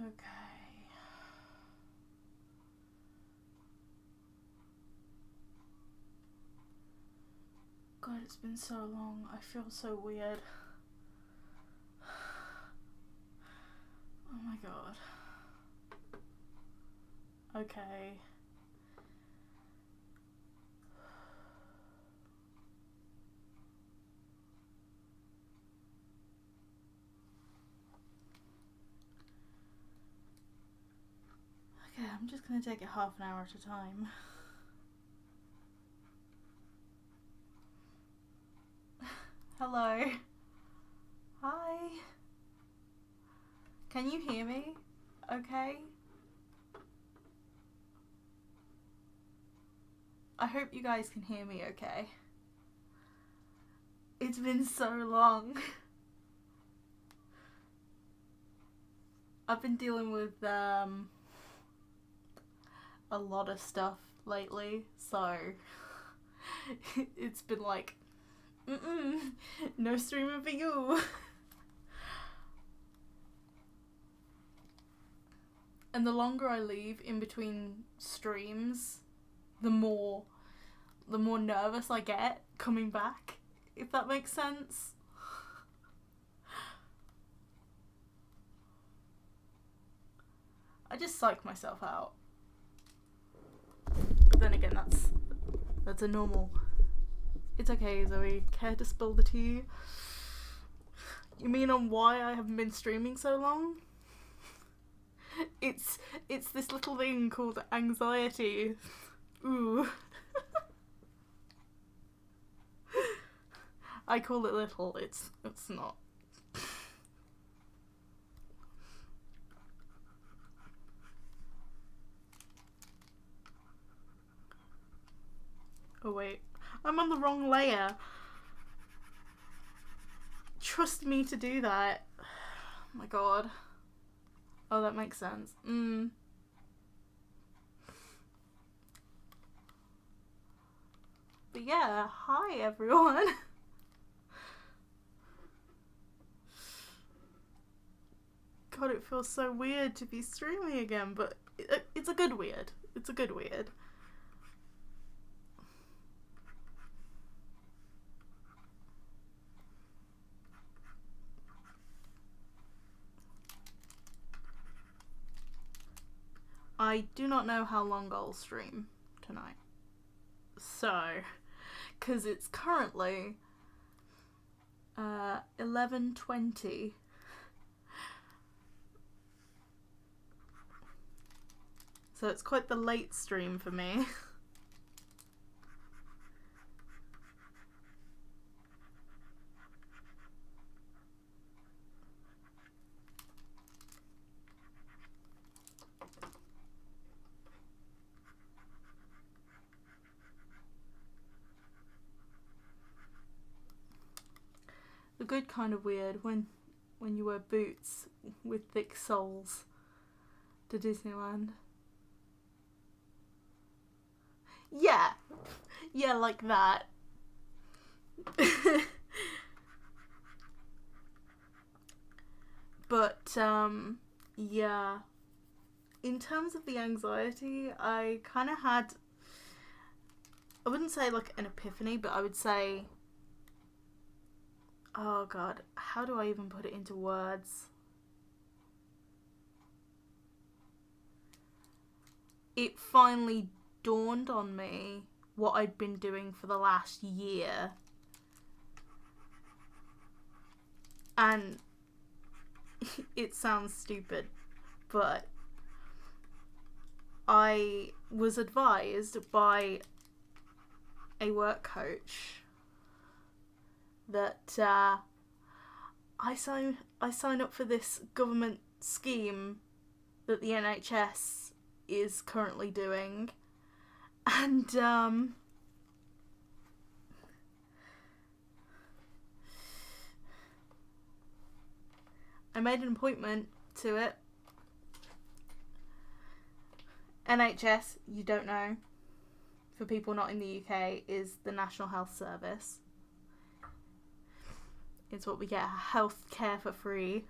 Okay. God, it's been so long. I feel so weird. Oh my god. Okay. Okay, I'm just gonna take it half an hour at a time. Hello. Hi. Can you hear me? Okay. I hope you guys can hear me okay. It's been so long. I've been dealing with a lot of stuff lately, so it's been like, no streaming for you. And the longer I leave in between streams, the more nervous I get coming back, if that makes sense. I just psych myself out. But then again, that's a normal. It's okay, Zoe. Care to spill the tea? You mean on why I haven't been streaming so long? It's this little thing called anxiety. Ooh. I call it little. It's not. Oh wait, I'm on the wrong layer. Trust me to do that. Oh my god. Oh, that makes sense. But yeah, hi everyone. God, it feels so weird to be streaming again, but it's a good weird. It's a good weird. I do not know how long I'll stream tonight. So, because it's currently 11:20. So it's quite the late stream for me. The good kind of weird when you wear boots with thick soles to Disneyland. Yeah, like that. But yeah, in terms of the anxiety, I kind of had, I wouldn't say like an epiphany, but I would say, oh god, how do I even put it into words? It finally dawned on me what I'd been doing for the last year. And it sounds stupid, but I was advised by a work coach that I sign up for this government scheme that the NHS is currently doing, and I made an appointment to it. NHS, you don't know, for people not in the UK, is the National Health Service. It's what we get health care for free.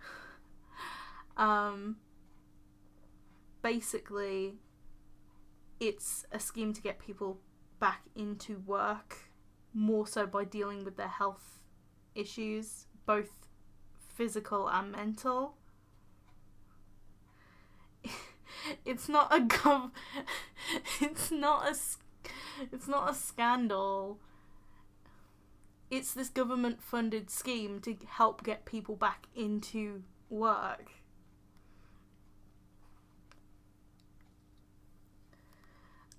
basically it's a scheme to get people back into work, more so by dealing with their health issues, both physical and mental. It's not it's not a scandal. It's this government-funded scheme to help get people back into work.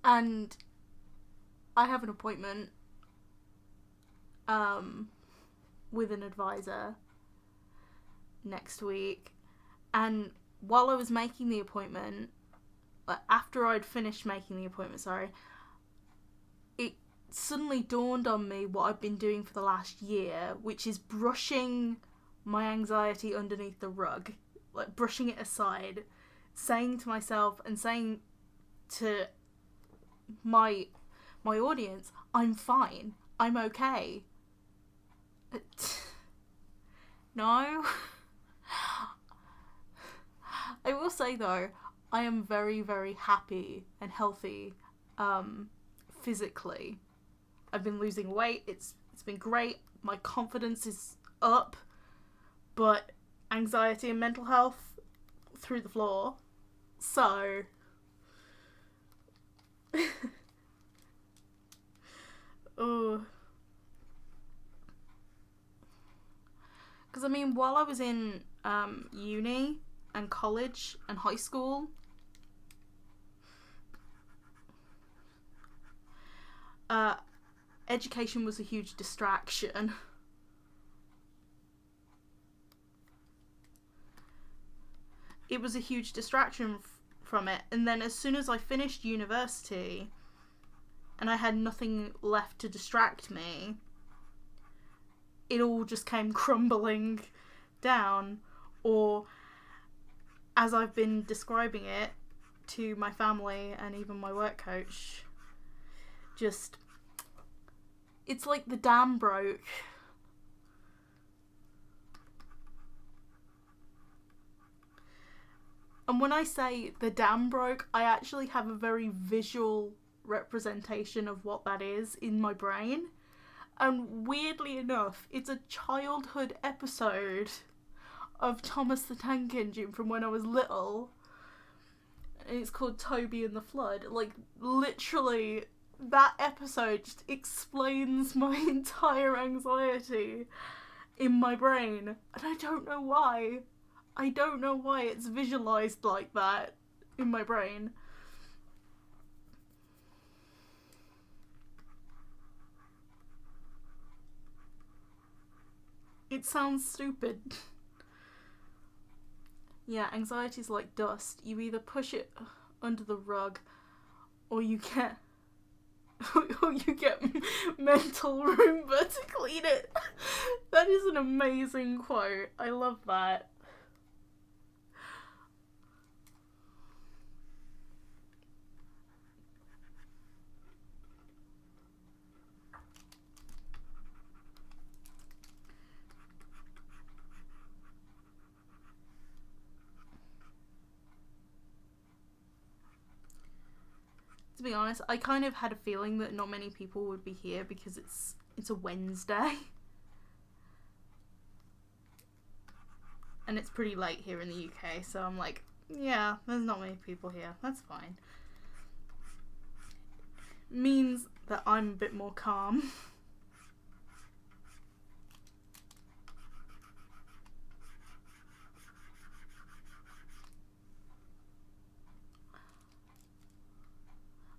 And I have an appointment with an advisor next week, and while I was making the appointment, after I'd finished making the appointment, it suddenly dawned on me what I've been doing for the last year, which is brushing my anxiety underneath the rug, like brushing it aside, saying to myself and saying to my audience, I'm fine, I'm okay. No. I will say though, I am very, very happy and healthy physically. I've been losing weight, it's been great, my confidence is up, but anxiety and mental health through the floor. So oh, because I mean, while I was in uni and college and high school, education was a huge distraction. It was a huge distraction from it. And then as soon as I finished university and I had nothing left to distract me, it all just came crumbling down. Or, as I've been describing it to my family and even my work coach, just, it's like the dam broke. And when I say the dam broke, I actually have a very visual representation of what that is in my brain. And weirdly enough, it's a childhood episode of Thomas the Tank Engine from when I was little. And it's called Toby and the Flood. Like, literally, that episode just explains my entire anxiety in my brain. And I don't know why. I don't know why it's visualised like that in my brain. It sounds stupid. Yeah, anxiety's like dust. You either push it under the rug, or you get mental Roomba to clean it. That is an amazing quote. I love that. To be honest, I kind of had a feeling that not many people would be here because it's a Wednesday. And it's pretty late here in the UK, so I'm like, yeah, there's not many people here. That's fine. Means that I'm a bit more calm.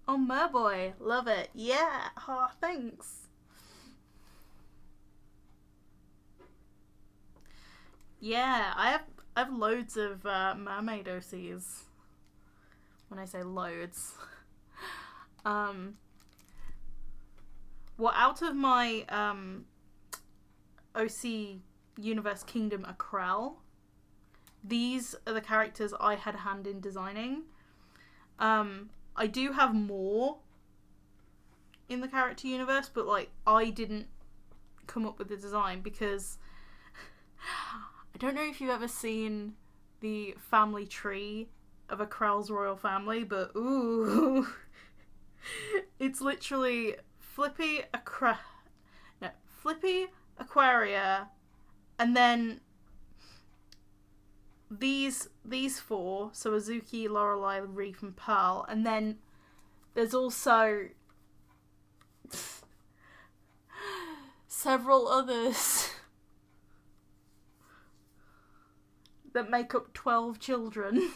Oh, Mermay, love it. Yeah, oh, thanks. Yeah, I have loads of Mermay doses. When I say loads. Well, out of my OC Universe Kingdom Akrel, these are the characters I had a hand in designing. I do have more in the character universe, but like I didn't come up with the design because I don't know if you've ever seen the family tree of a Krell's royal family, but ooh. It's literally Flippy, Flippy, Aquaria, and then these four, so Azuki, Lorelei, Reef, and Pearl, and then there's also several others that make up 12 children.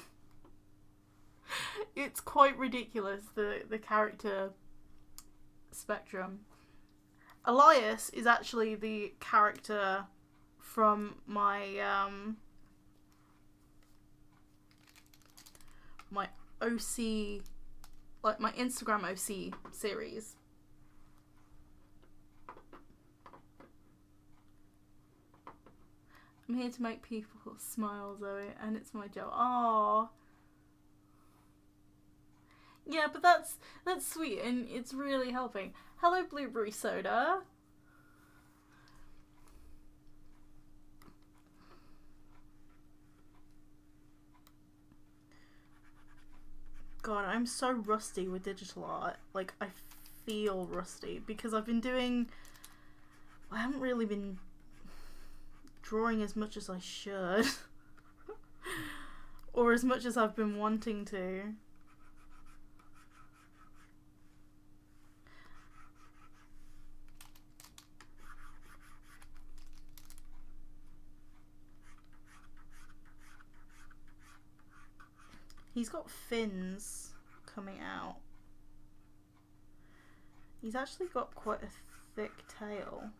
It's quite ridiculous, the character spectrum. Elias is actually the character from my my OC, like my Instagram OC series. I'm here to make people smile, Zoe, and it's my job. Aww. Yeah, but that's sweet, and it's really helping. Hello, Blueberry Soda. God, I'm so rusty with digital art. Like, I feel rusty because I've been doing... I haven't really been drawing as much as I should. Or as much as I've been wanting to. He's got fins coming out. He's actually got quite a thick tail.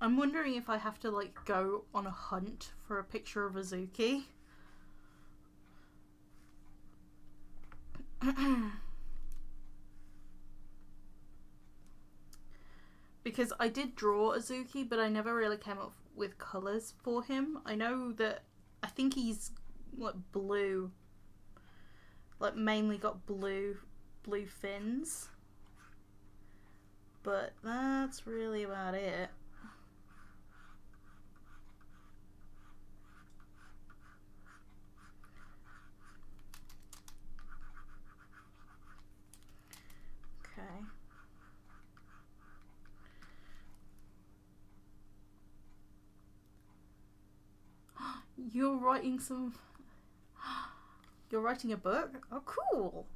I'm wondering if I have to, like, go on a hunt for a picture of Azuki. Because I did draw Azuki, but I never really came up with colours for him. I know that, I think he's, like, blue. Like, mainly got blue fins. But that's really about it. Okay. You're writing some... You're writing a book? Oh, cool!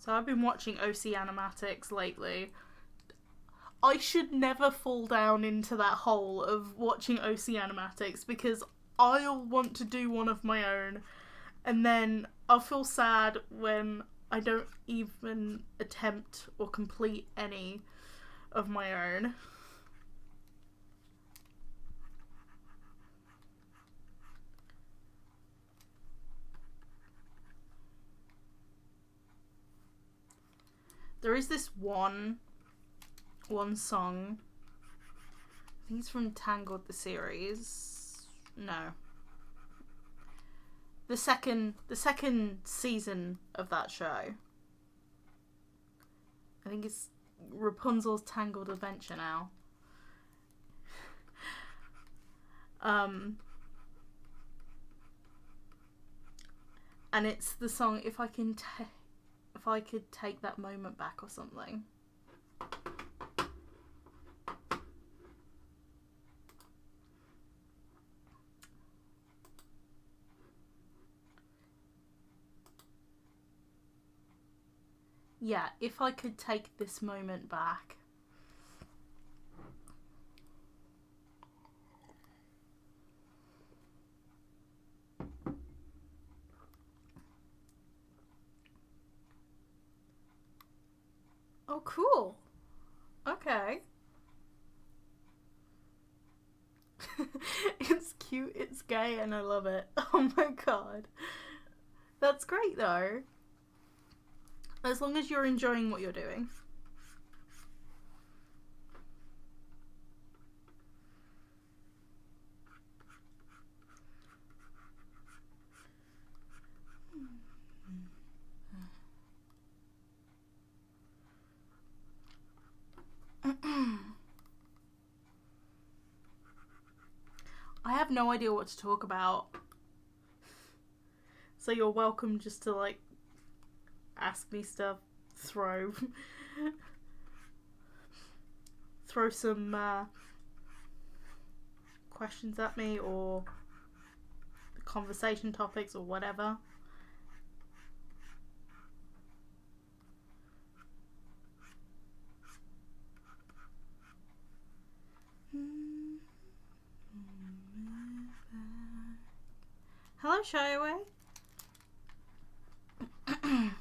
So I've been watching OC Animatics lately. I should never fall down into that hole of watching OC Animatics because I'll want to do one of my own and then I'll feel sad when I don't even attempt or complete any of my own. There is this one song. I think it's from Tangled the series. No. The second season of that show. I think it's Rapunzel's Tangled Adventure now. And it's the song If I Could Take That Moment Back or something. Yeah, if I could take this moment back. Oh, cool. Okay. It's cute, it's gay, and I love it. Oh my god. That's great though. As long as you're enjoying what you're doing. I have no idea what to talk about. So you're welcome just to like ask me stuff, throw some questions at me, or conversation topics or whatever. Hello, Shyaway. I'm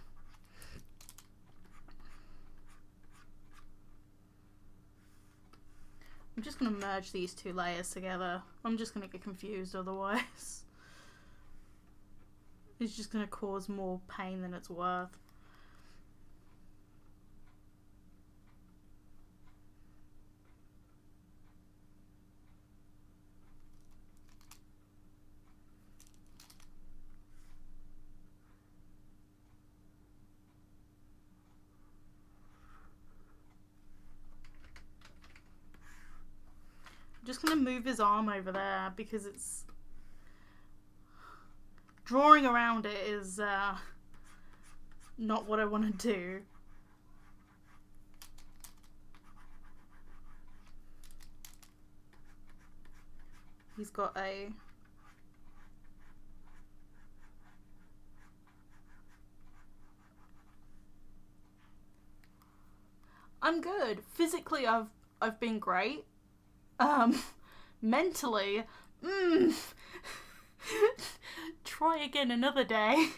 just going to merge these two layers together. I'm just going to get confused otherwise. It's just going to cause more pain than it's worth. I'm just going to move his arm over there because it's... Drawing around it is not what I want to do. He's got a... I'm good. Physically, I've been great. Mentally, try again another day.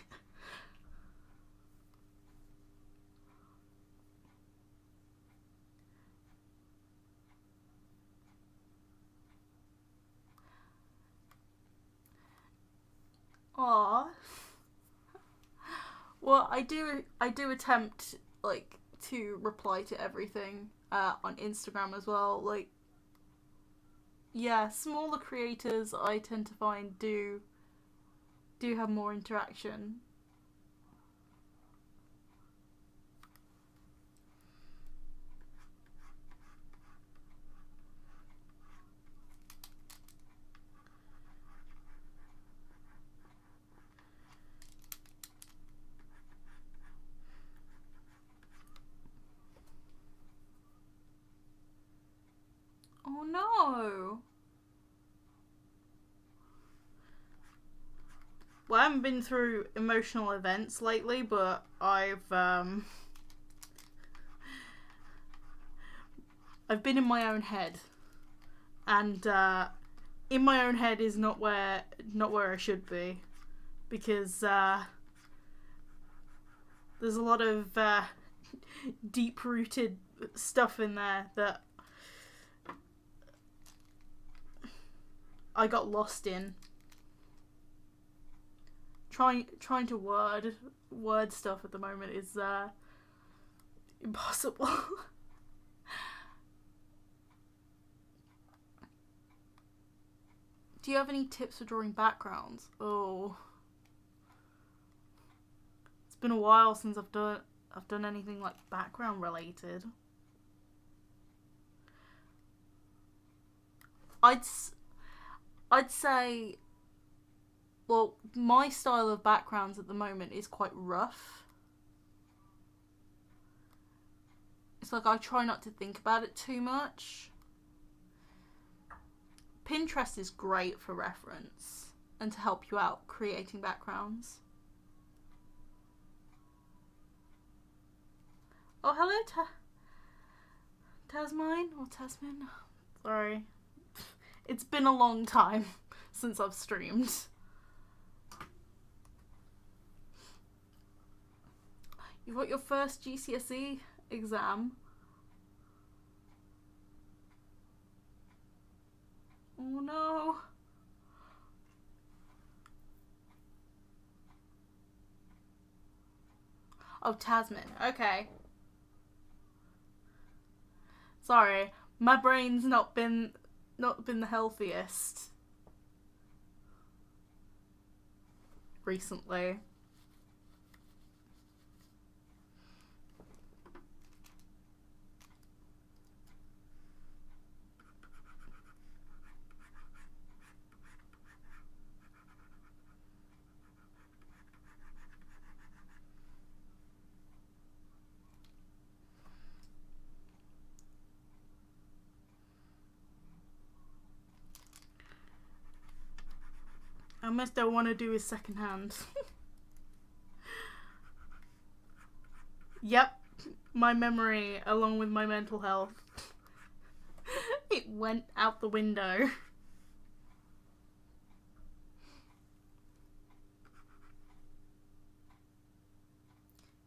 Aww. Well, I do attempt like to reply to everything on Instagram as well. Like, yeah, smaller creators I tend to find do have more interaction. Oh no! Well, I haven't been through emotional events lately, but I've been in my own head, and in my own head is not where I should be, because there's a lot of deep-rooted stuff in there that I got lost in. Trying to word stuff at the moment is impossible. Do you have any tips for drawing backgrounds? Oh, it's been a while since I've done anything like background related. I'd say, well, my style of backgrounds at the moment is quite rough. It's like I try not to think about it too much. Pinterest is great for reference and to help you out creating backgrounds. Oh, hello, Tasmine or Tasman. Sorry. It's been a long time since I've streamed. You got your first GCSE exam. Oh no. Oh, Tasman. Okay. Sorry, my brain's not been the healthiest recently. I almost don't want to do his second hand. Yep, my memory along with my mental health. It went out the window.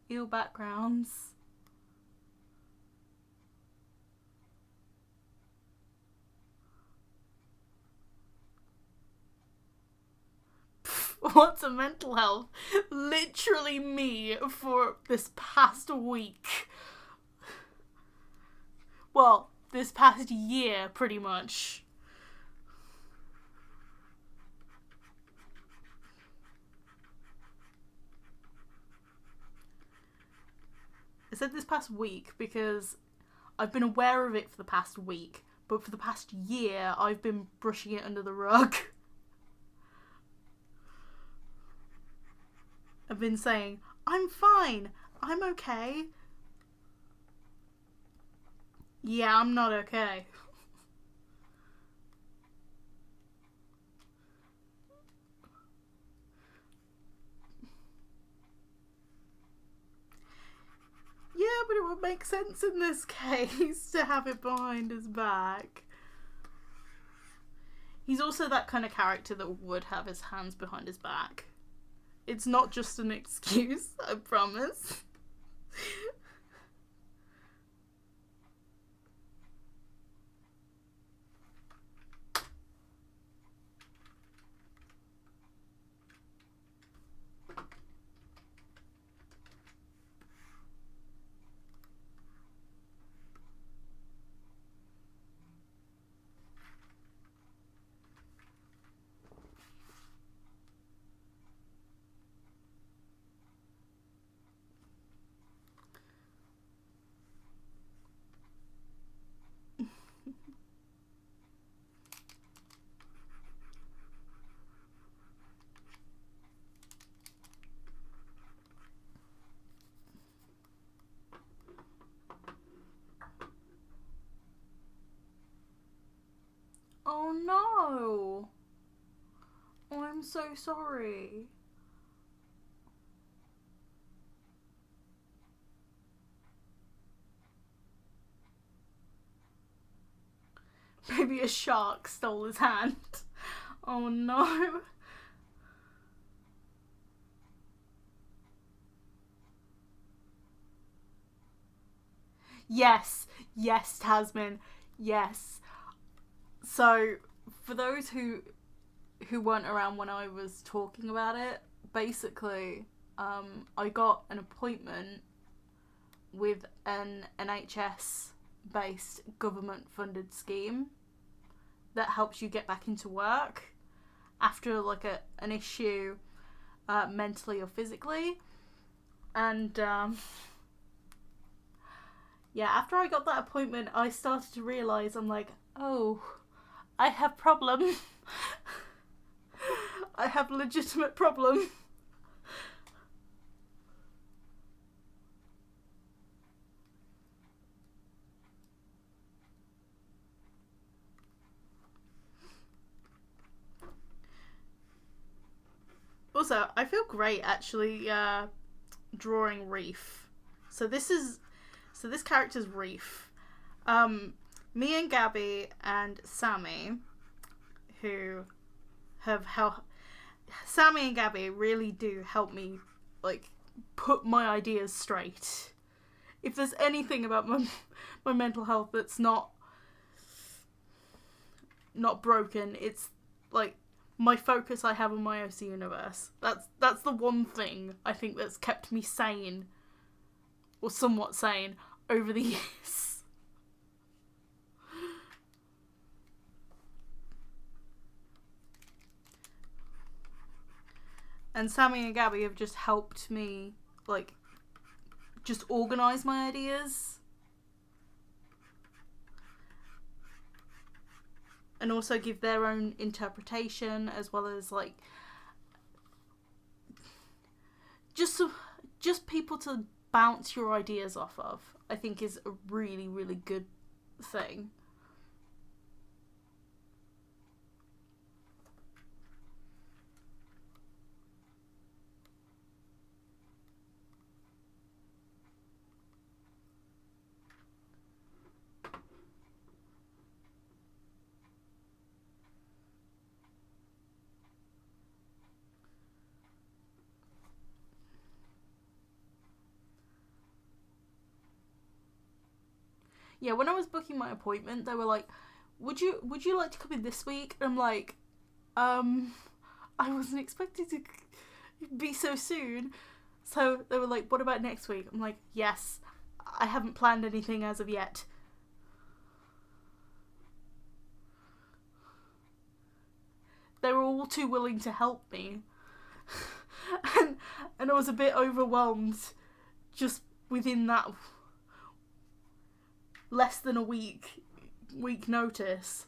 Ew backgrounds. What's a mental health? Literally me for this past week. Well, this past year, pretty much. I said this past week because I've been aware of it for the past week, but for the past year, I've been brushing it under the rug. I've been saying, I'm fine, I'm okay. Yeah, I'm not okay. Yeah, but it would make sense in this case to have it behind his back. He's also that kind of character that would have his hands behind his back. It's not just an excuse, I promise. Oh no! Oh, I'm so sorry. Maybe a shark stole his hand. Oh no. Yes, yes, Tasman, yes. So, for those who weren't around when I was talking about it, basically, I got an appointment with an NHS-based government-funded scheme that helps you get back into work after like an issue, mentally or physically, and yeah, after I got that appointment, I started to realise, I'm like, oh, I have problem. I have legitimate problem. Also, I feel great actually drawing Reef. So this character's Reef. Me and Gabby and Sammy, who have helped. Sammy and Gabby really do help me, like, put my ideas straight if there's anything about my mental health that's not broken, it's like my focus I have on my OC universe. That's the one thing I think that's kept me sane, or somewhat sane, over the years. And Sammy and Gabby have just helped me, like, just organise my ideas. And also give their own interpretation, as well as, like, just people to bounce your ideas off of, I think is a really, really good thing. Yeah, when I was booking my appointment, they were like, would you like to come in this week? And I'm like, I wasn't expecting to be so soon. So they were like, what about next week? I'm like, yes, I haven't planned anything as of yet. They were all too willing to help me. and I was a bit overwhelmed just within that less than a week notice.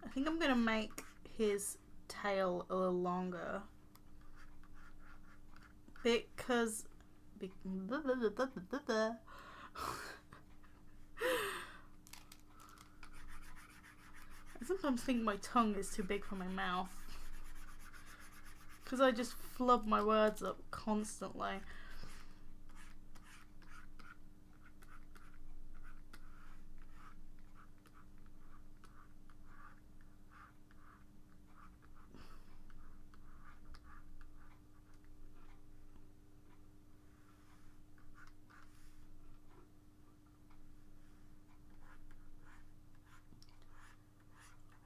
I think I'm gonna make his tail a little longer because I sometimes think my tongue is too big for my mouth because I just flub my words up constantly.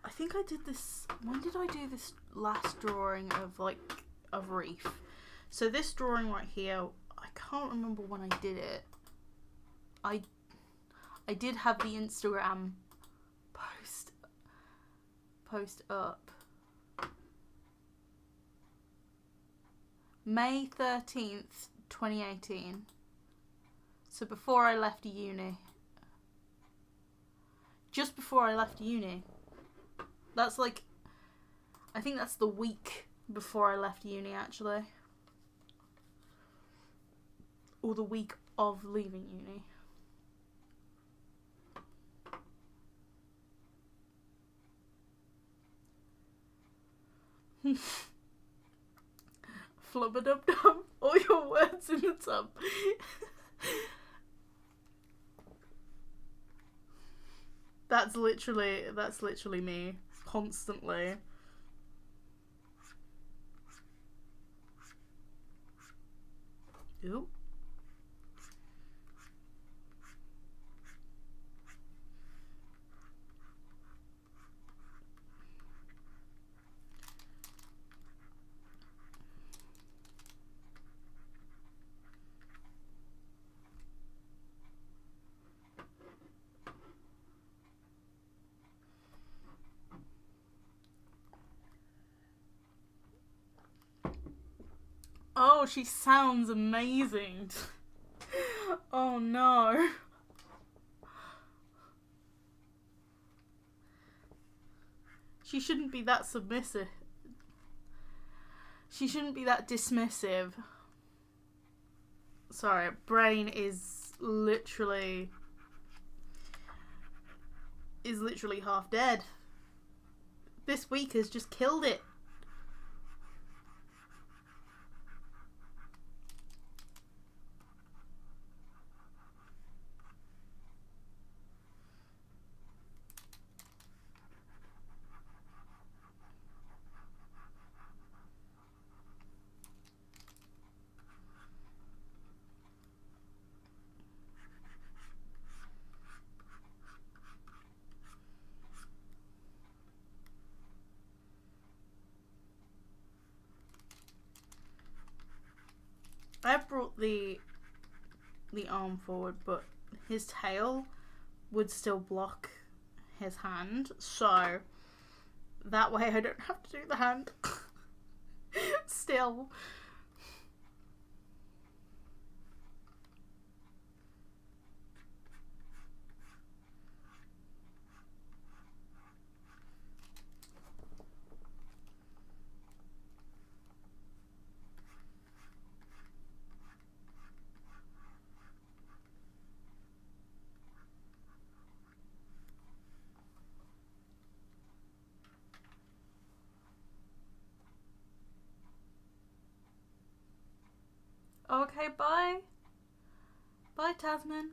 I think I did this, when did I do this last drawing of, like, of Reef? So this drawing right here, I can't remember when I did it. I did have the Instagram post up. May 13th, 2018. So before I left uni. Just before I left uni. That's like, I think that's the week before I left uni, actually. Or the week of leaving uni. Flubba-dub-dub, all your words in the tub. That's literally me. Constantly. Ooh. Oh, she sounds amazing. Oh no. She shouldn't be that submissive. She shouldn't be that dismissive. Sorry, brain is literally half dead. This week has just killed it. I brought the arm forward, but his tail would still block his hand, so that way I don't have to do the hand. Still. Okay, bye. Bye, Tasman.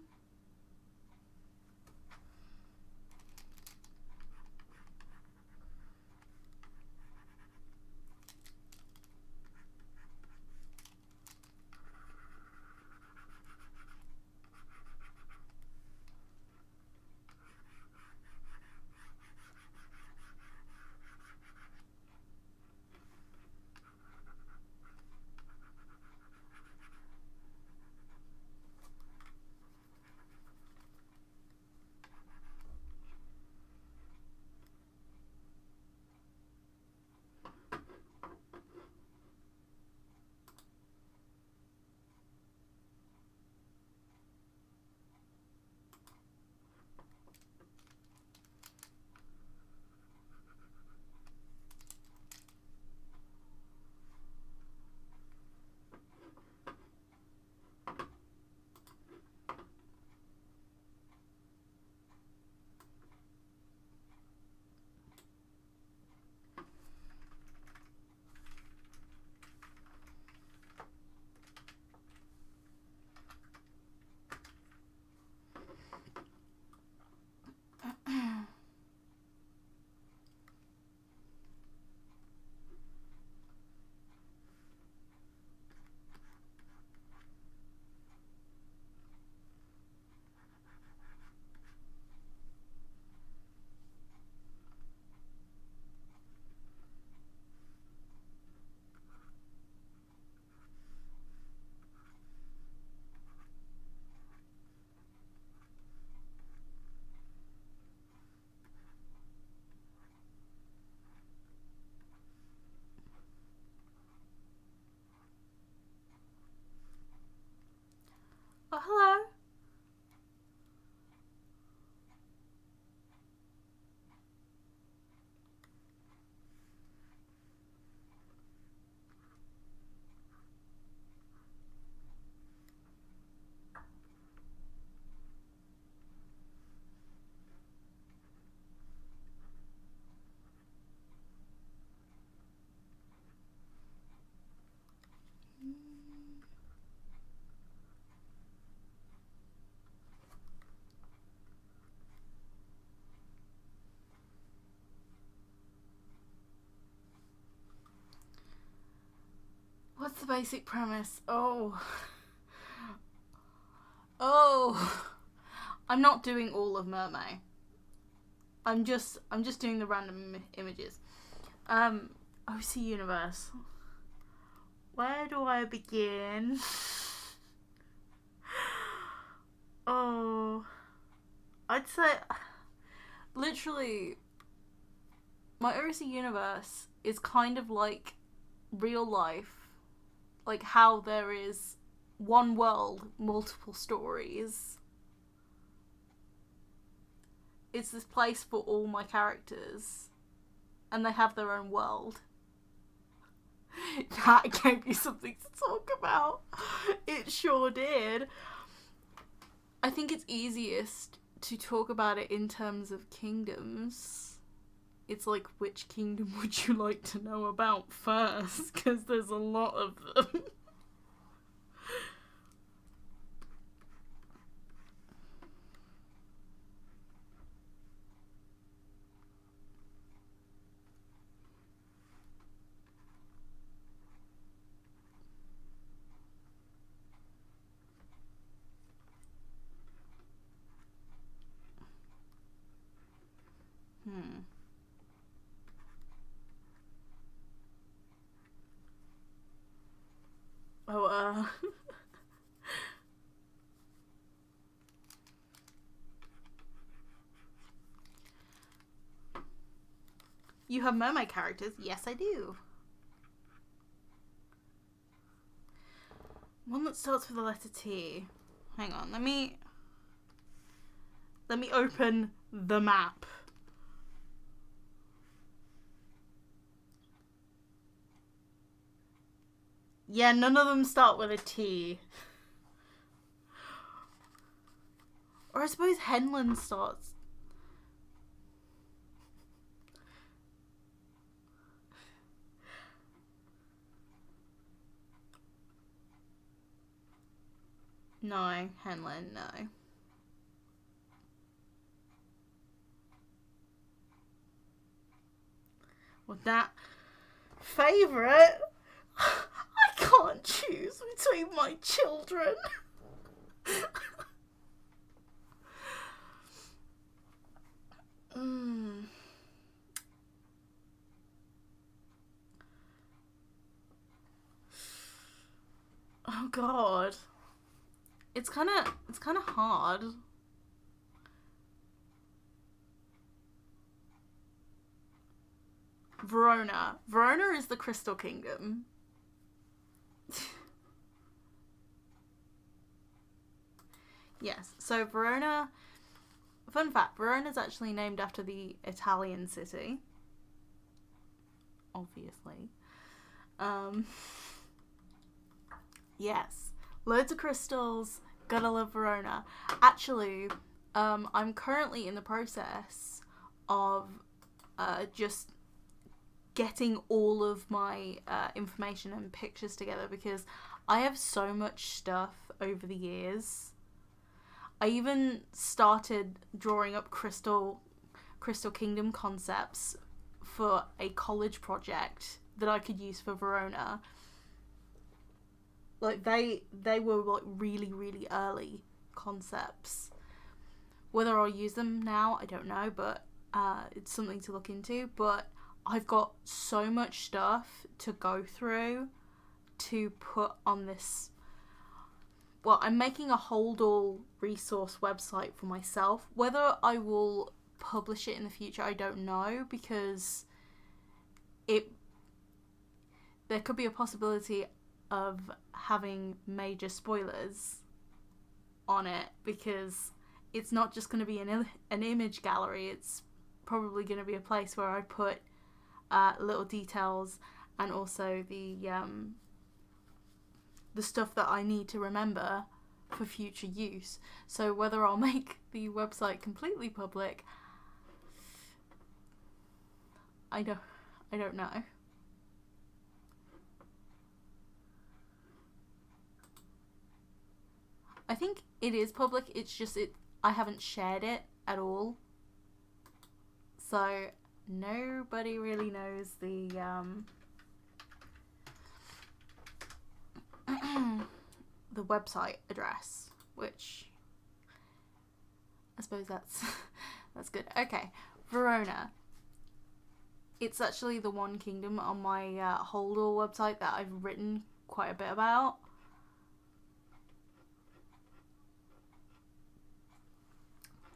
Oh, hello. What's the basic premise? Oh. Oh. I'm not doing all of Mermay. I'm just doing the random images. OC Universe. Where do I begin? Oh. I'd say literally my OC Universe is kind of like real life, like how there is one world, multiple stories. It's this place for all my characters, and they have their own world. That gave you something to talk about. It sure did. I think it's easiest to talk about it in terms of kingdoms. It's like, which kingdom would you like to know about first? Because there's a lot of them. Oh, You have Mermay characters? Yes, I do. One that starts with the letter T. Hang on, let me open the map. Yeah, none of them start with a T. Or I suppose Henland starts. No, Henland, no. With that favourite, I can't choose between my children. Oh god. It's kind of hard. Verona. Verona is the Crystal Kingdom. Yes, so Verona... Fun fact, Verona is actually named after the Italian city. Obviously. Yes. Loads of crystals. Gotta love Verona. Actually, I'm currently in the process of just getting all of my information and pictures together because I have so much stuff over the years. I even started drawing up Crystal Kingdom concepts for a college project that I could use for Verona. Like, they were like really, really early concepts. Whether I'll use them now, I don't know, but it's something to look into. But I've got so much stuff to go through to put on this. Well, I'm making a Holdall resource website for myself. Whether I will publish it in the future, I don't know, because there could be a possibility of having major spoilers on it, because it's not just going to be an image gallery. It's probably going to be a place where I put little details and also the stuff that I need to remember for future use. So whether I'll make the website completely public, I don't know. I think it is public, it's just I haven't shared it at all. So nobody really knows the the website address, which I suppose that's good. Okay, Verona. It's actually the one kingdom on my Holdall website that I've written quite a bit about.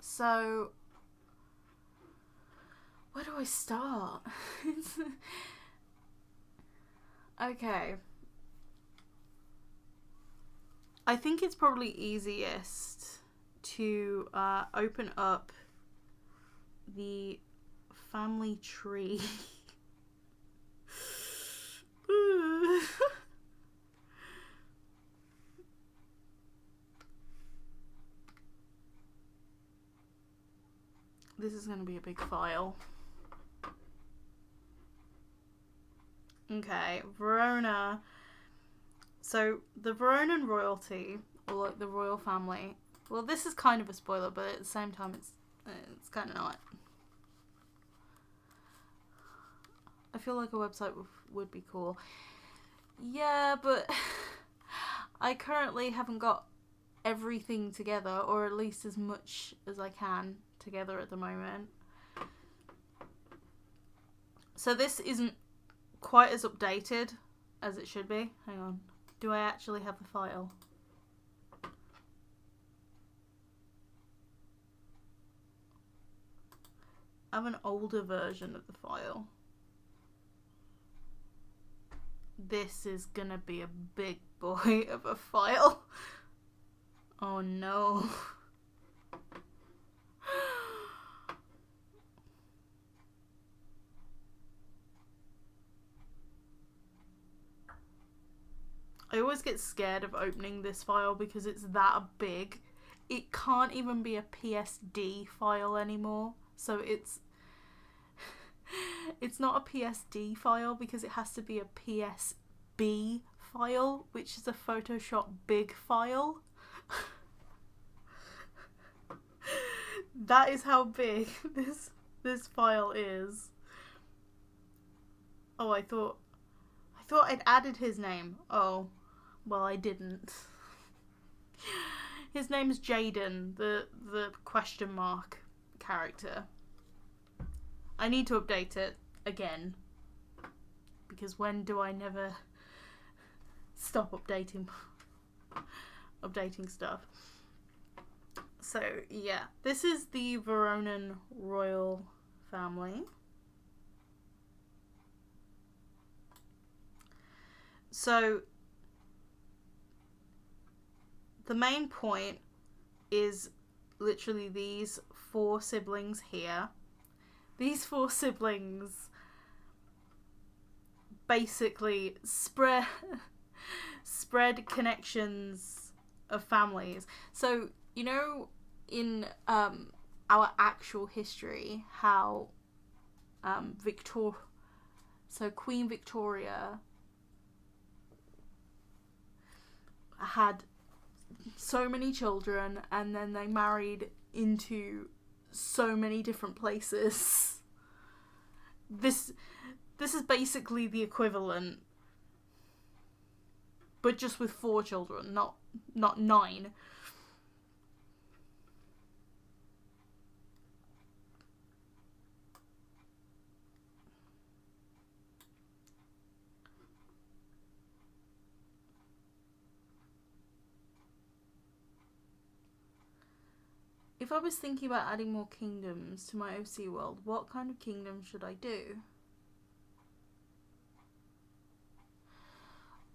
So, where do I start? Okay. I think it's probably easiest to open up the family tree. This is going to be a big file. Okay, Verona. So, the Veronan royalty, or like the royal family, well, this is kind of a spoiler, but at the same time, it's kind of not. I feel like a website would be cool. Yeah, but I currently haven't got everything together, or at least as much as I can together at the moment. So this isn't quite as updated as it should be. Hang on. Do I actually have the file? I have an older version of the file. This is gonna be a big boy of a file. Oh no. I always get scared of opening this file because it's that big. It can't even be a PSD file anymore. So it's not a PSD file because it has to be a PSB file, which is a Photoshop big file. That is how big this file is. Oh, I thought I'd added his name. Oh, well, I didn't. His name's Jaden, the question mark character. I need to update it again, because when do I never stop updating stuff? So yeah, this is the Veronan royal family. So the main point is literally these 4 siblings here. These 4 siblings basically spread connections of families. So, you know, in our actual history, how Queen Victoria had so many children, and then they married into so many different places. This is basically the equivalent, but just with 4 children, not 9. If I was thinking about adding more kingdoms to my OC world, what kind of kingdom should I do?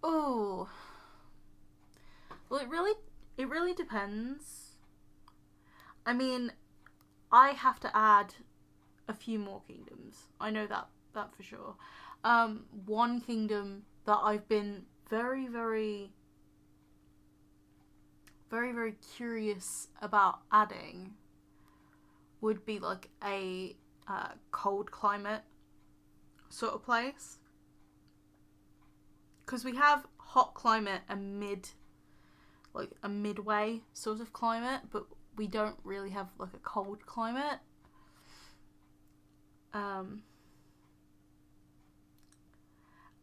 Oh, well, it really depends. I mean, I have to add a few more kingdoms. I know that for sure. One kingdom that I've been very, very, very, very curious about adding would be like a cold climate sort of place. Because we have hot climate and midway sort of climate, but we don't really have like a cold climate. And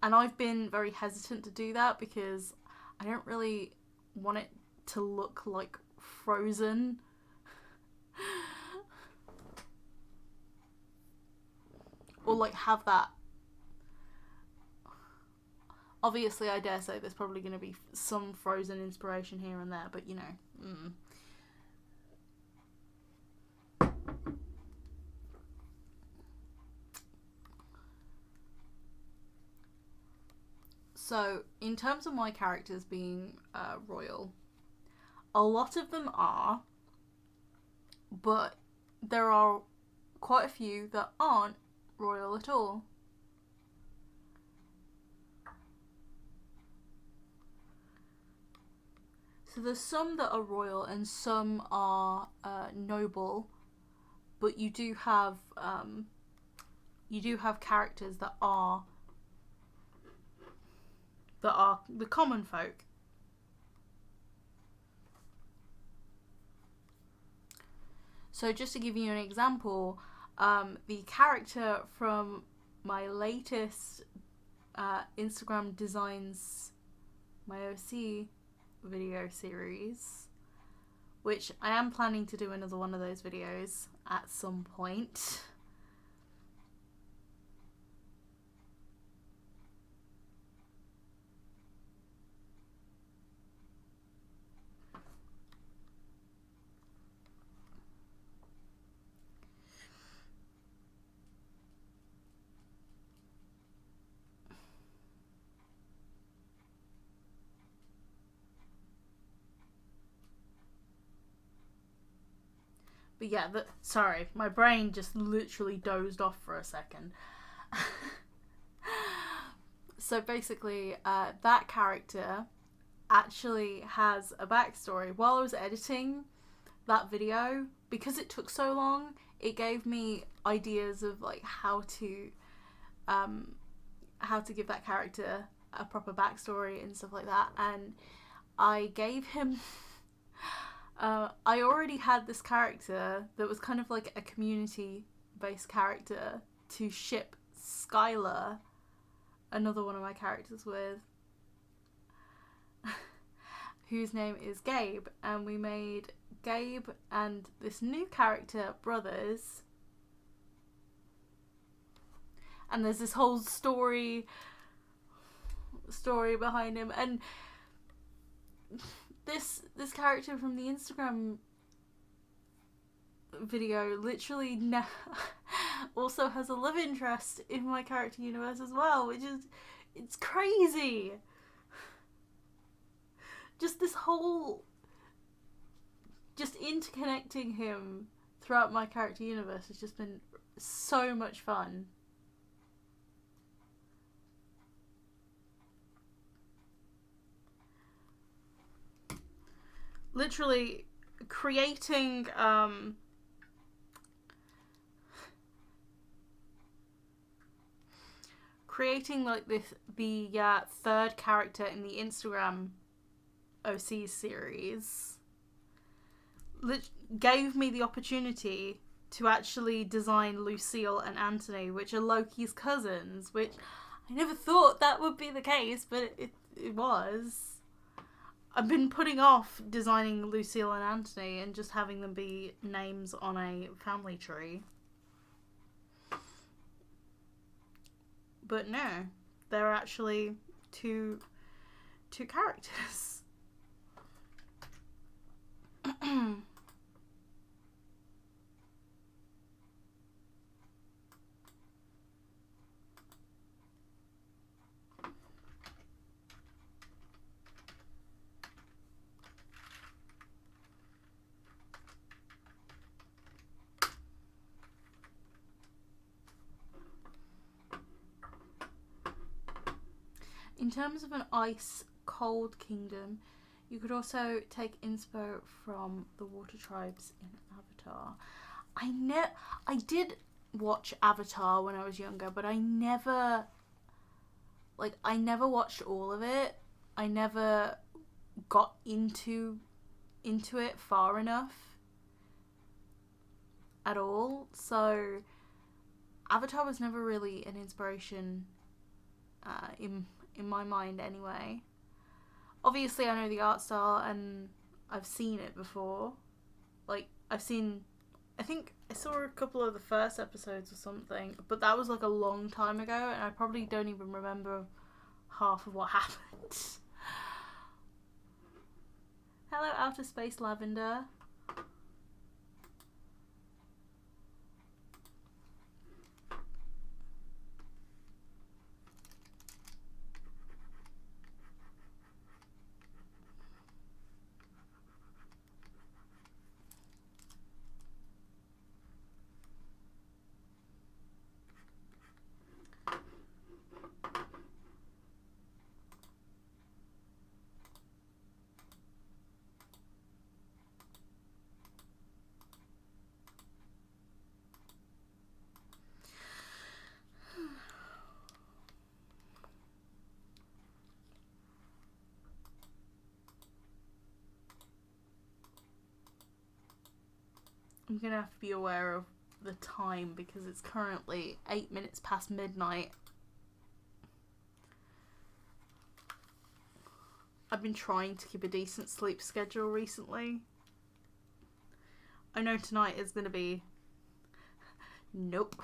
I've been very hesitant to do that because I don't really want it to look like Frozen. Or like have that. Obviously, I dare say there's probably going to be some Frozen inspiration here and there, but you know. So, in terms of my characters being royal, A lot of them are, but there are quite a few that aren't royal at all. So there's some that are royal and some are noble, but you do have characters that are the common folk. So just to give you an example, the character from my latest Instagram Designs My OC video series, which I am planning to do another one of those videos at some point. But yeah, sorry, my brain just literally dozed off for a second. So basically, that character actually has a backstory. While I was editing that video, because it took so long, it gave me ideas of like how to give that character a proper backstory and stuff like that. And I gave him I already had this character that was kind of like a community-based character to ship Skylar, another one of my characters, with, whose name is Gabe, and we made Gabe and this new character brothers, and there's this whole story behind him. And this character from the Instagram video literally also has a love interest in my character universe as well, which is, it's crazy. Just this whole, just interconnecting him throughout my character universe has just been so much fun. Literally creating like the third character in the Instagram OC series gave me the opportunity to actually design Lucille and Anthony, which are Loki's cousins, which I never thought that would be the case, but it was. I've been putting off designing Lucille and Anthony and just having them be names on a family tree. But no, they're actually two characters. In terms of an ice-cold kingdom, you could also take inspo from the water tribes in Avatar. I did watch Avatar when I was younger, but I never watched all of it. I never got into it far enough at all. So Avatar was never really an inspiration in my mind anyway. Obviously I know the art style and I've seen it before. Like, I think I saw a couple of the first episodes or something, but that was like a long time ago and I probably don't even remember half of what happened. Hello, Outer Space Lavender. I'm gonna have to be aware of the time because it's currently 8 minutes past midnight. I've been trying to keep a decent sleep schedule recently. I know tonight is gonna be... Nope.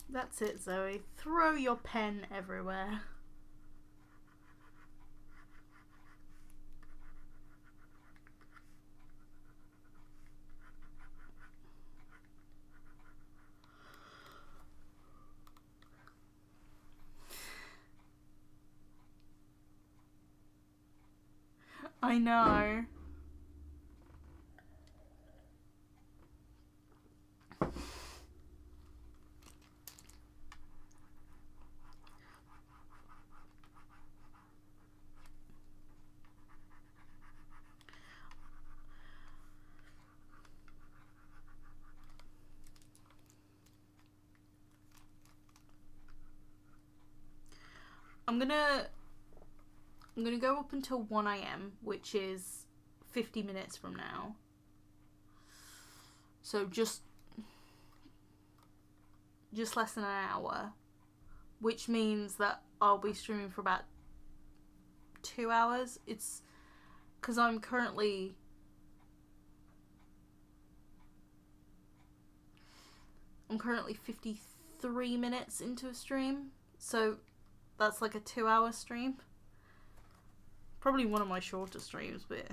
That's it, Zoe. Throw your pen everywhere. I know. I'm gonna go up until 1 AM, which is 50 minutes from now. So just less than an hour, which means that I'll be streaming for about 2 hours. It's because I'm currently I'm currently 53 minutes into a stream, so that's like a 2-hour stream. Probably one of my shorter streams, but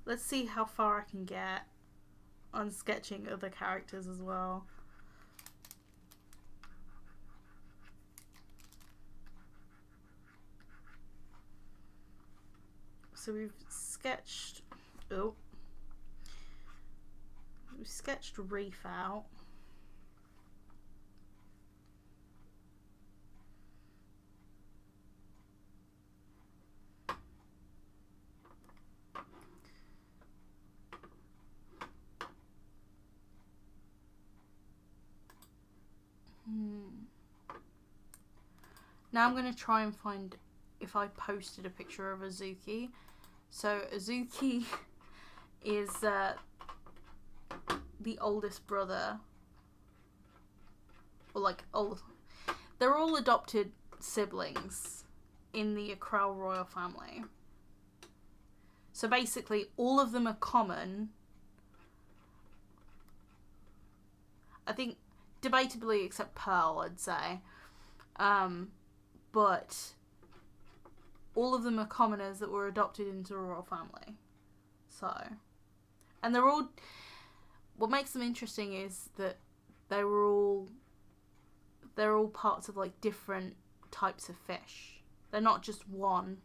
let's see how far I can get on sketching other characters as well. So we've sketched Reef out. Now I'm going to try and find if I posted a picture of Azuki. So Azuki is the oldest brother. Or like they're all adopted siblings in the Akral royal family. So basically all of them are common. I think debatably except Pearl, I'd say. But all of them are commoners that were adopted into the royal family. So, and they're all, what makes them interesting is that they're all parts of like different types of fish. They're not just one.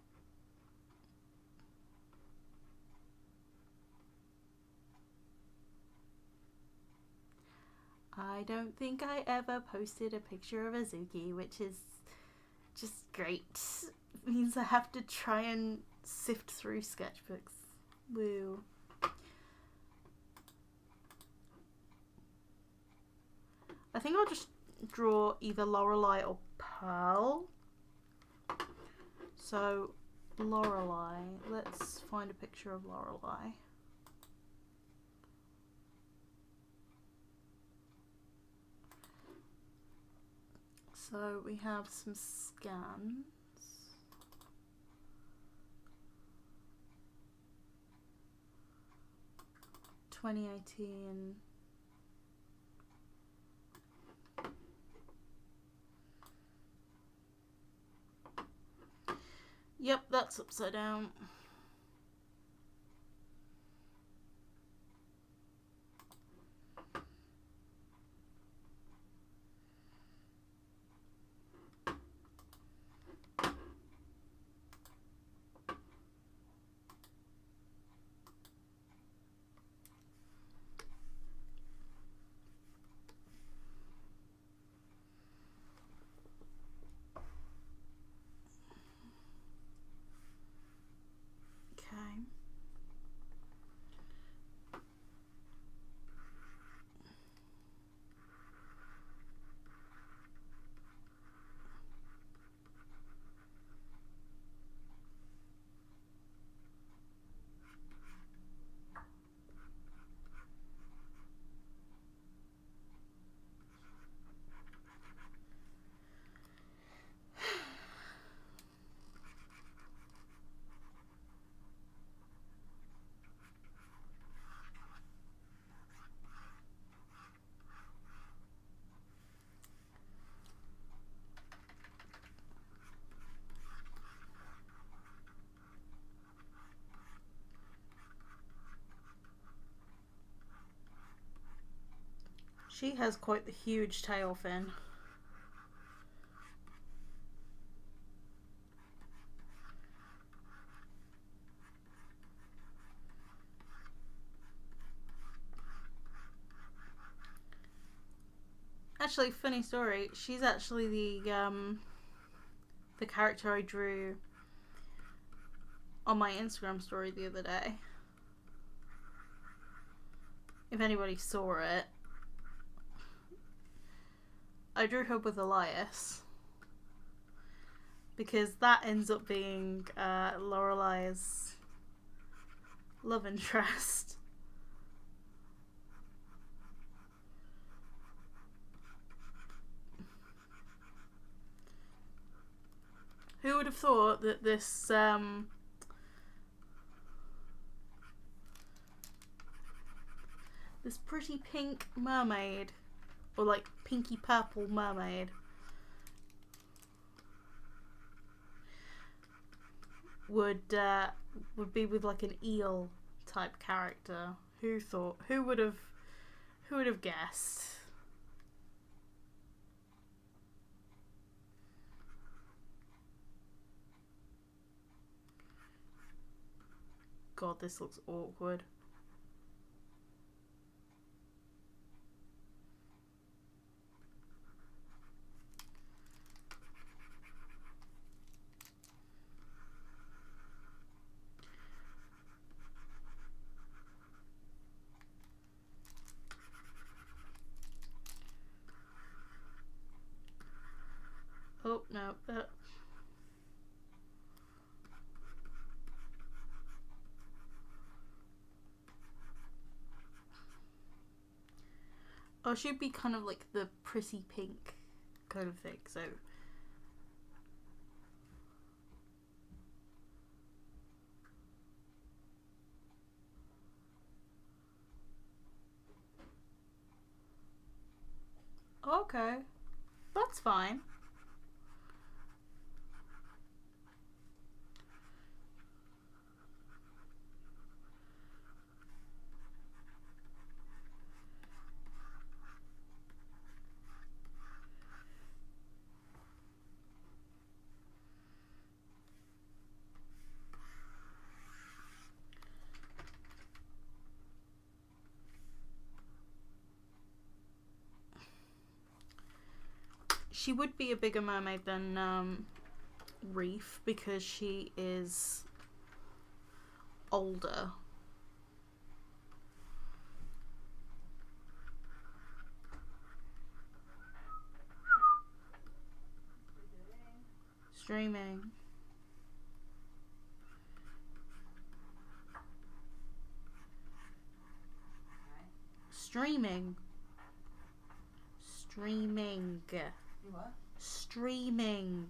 I don't think I ever posted a picture of Azuki, which is just great. It means I have to try and sift through sketchbooks. Woo. I think I'll just draw either Lorelei or Pearl. So, Lorelei. Let's find a picture of Lorelei. So we have some scans. (2018). Yep, that's upside down. She has quite the huge tail fin. Actually, funny story. She's actually the character I drew on my Instagram story the other day. If anybody saw it, I drew her with Elias because that ends up being Lorelei's love interest. Who would have thought that this this pretty pink mermaid, or like pinky purple mermaid, would be with like an eel type character? Who thought? Who would have guessed? God, this looks awkward. Oh no. Oh, she'd be kind of like the pretty pink kind of thing, so. Okay. That's fine. She would be a bigger mermaid than Reef because she is older. Streaming. Streaming. Streaming. What? Streaming.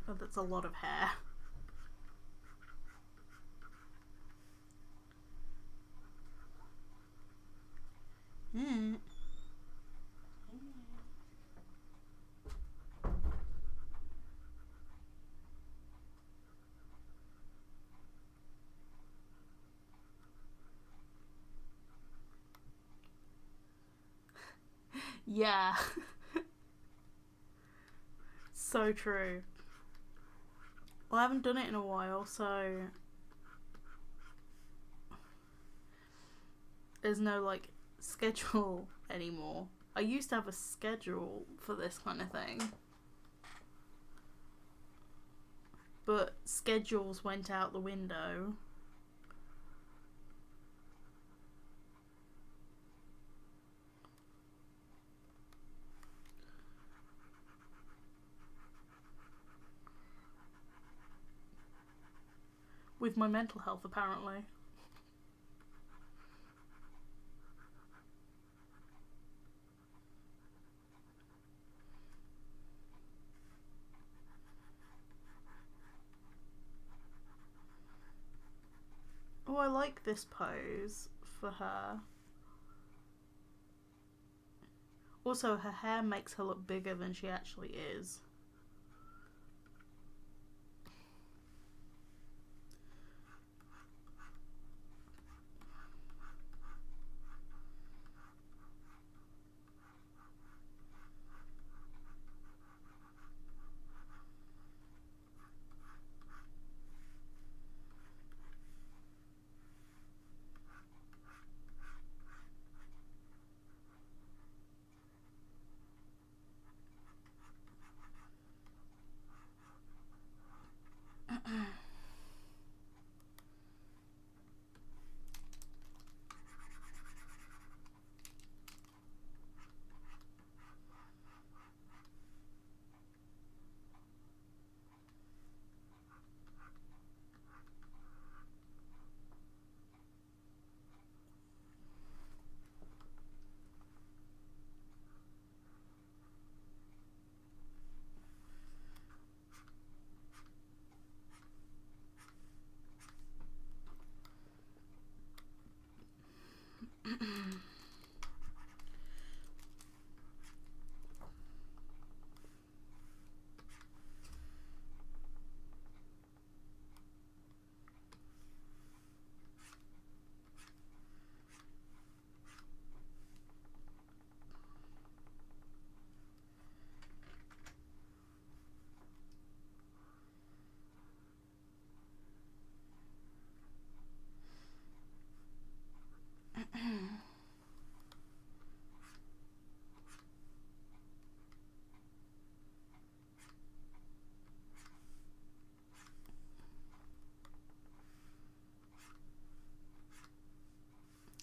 Oh, Oh, that's a lot of hair. Mm. Yeah. So true. Well, I haven't done it in a while, so there's no like schedule anymore. I used to have a schedule for this kind of thing, but schedules went out the window. With my mental health, apparently. Oh, I like this pose for her. Also, her hair makes her look bigger than she actually is.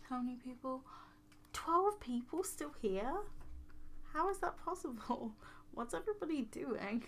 How many people? 12 people still here? How is that possible? What's everybody doing?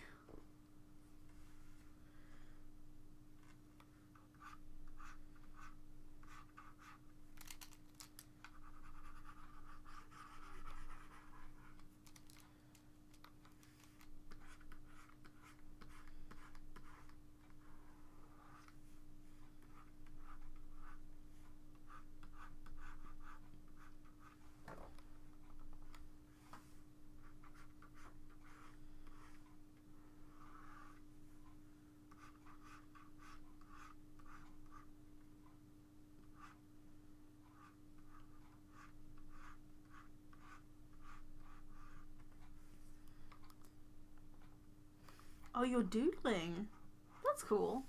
Oh, you're doodling. That's cool.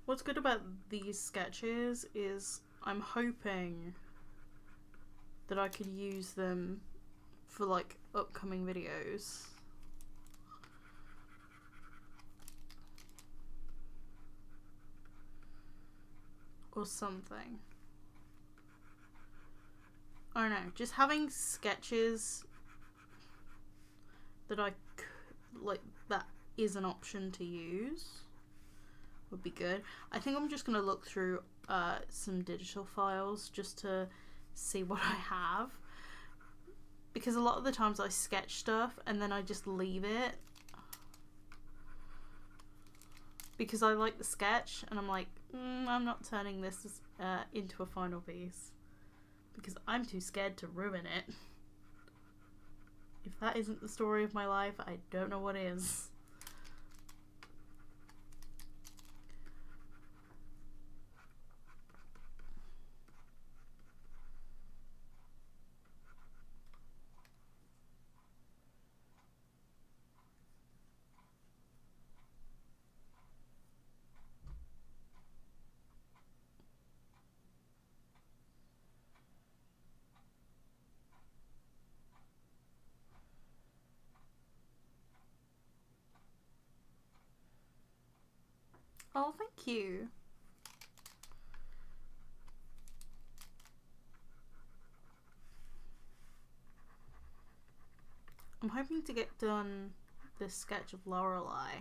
What's good about these sketches is I'm hoping that I could use them for like upcoming videos. Or something. I don't know, just having sketches that I like that is an option to use would be good. I think I'm just gonna look through some digital files just to see what I have, because a lot of the times I sketch stuff and then I just leave it because I like the sketch and I'm like, I'm not turning this into a final piece because I'm too scared to ruin it. If that isn't the story of my life, I don't know what is. Oh, thank you. I'm hoping to get done this sketch of Lorelei.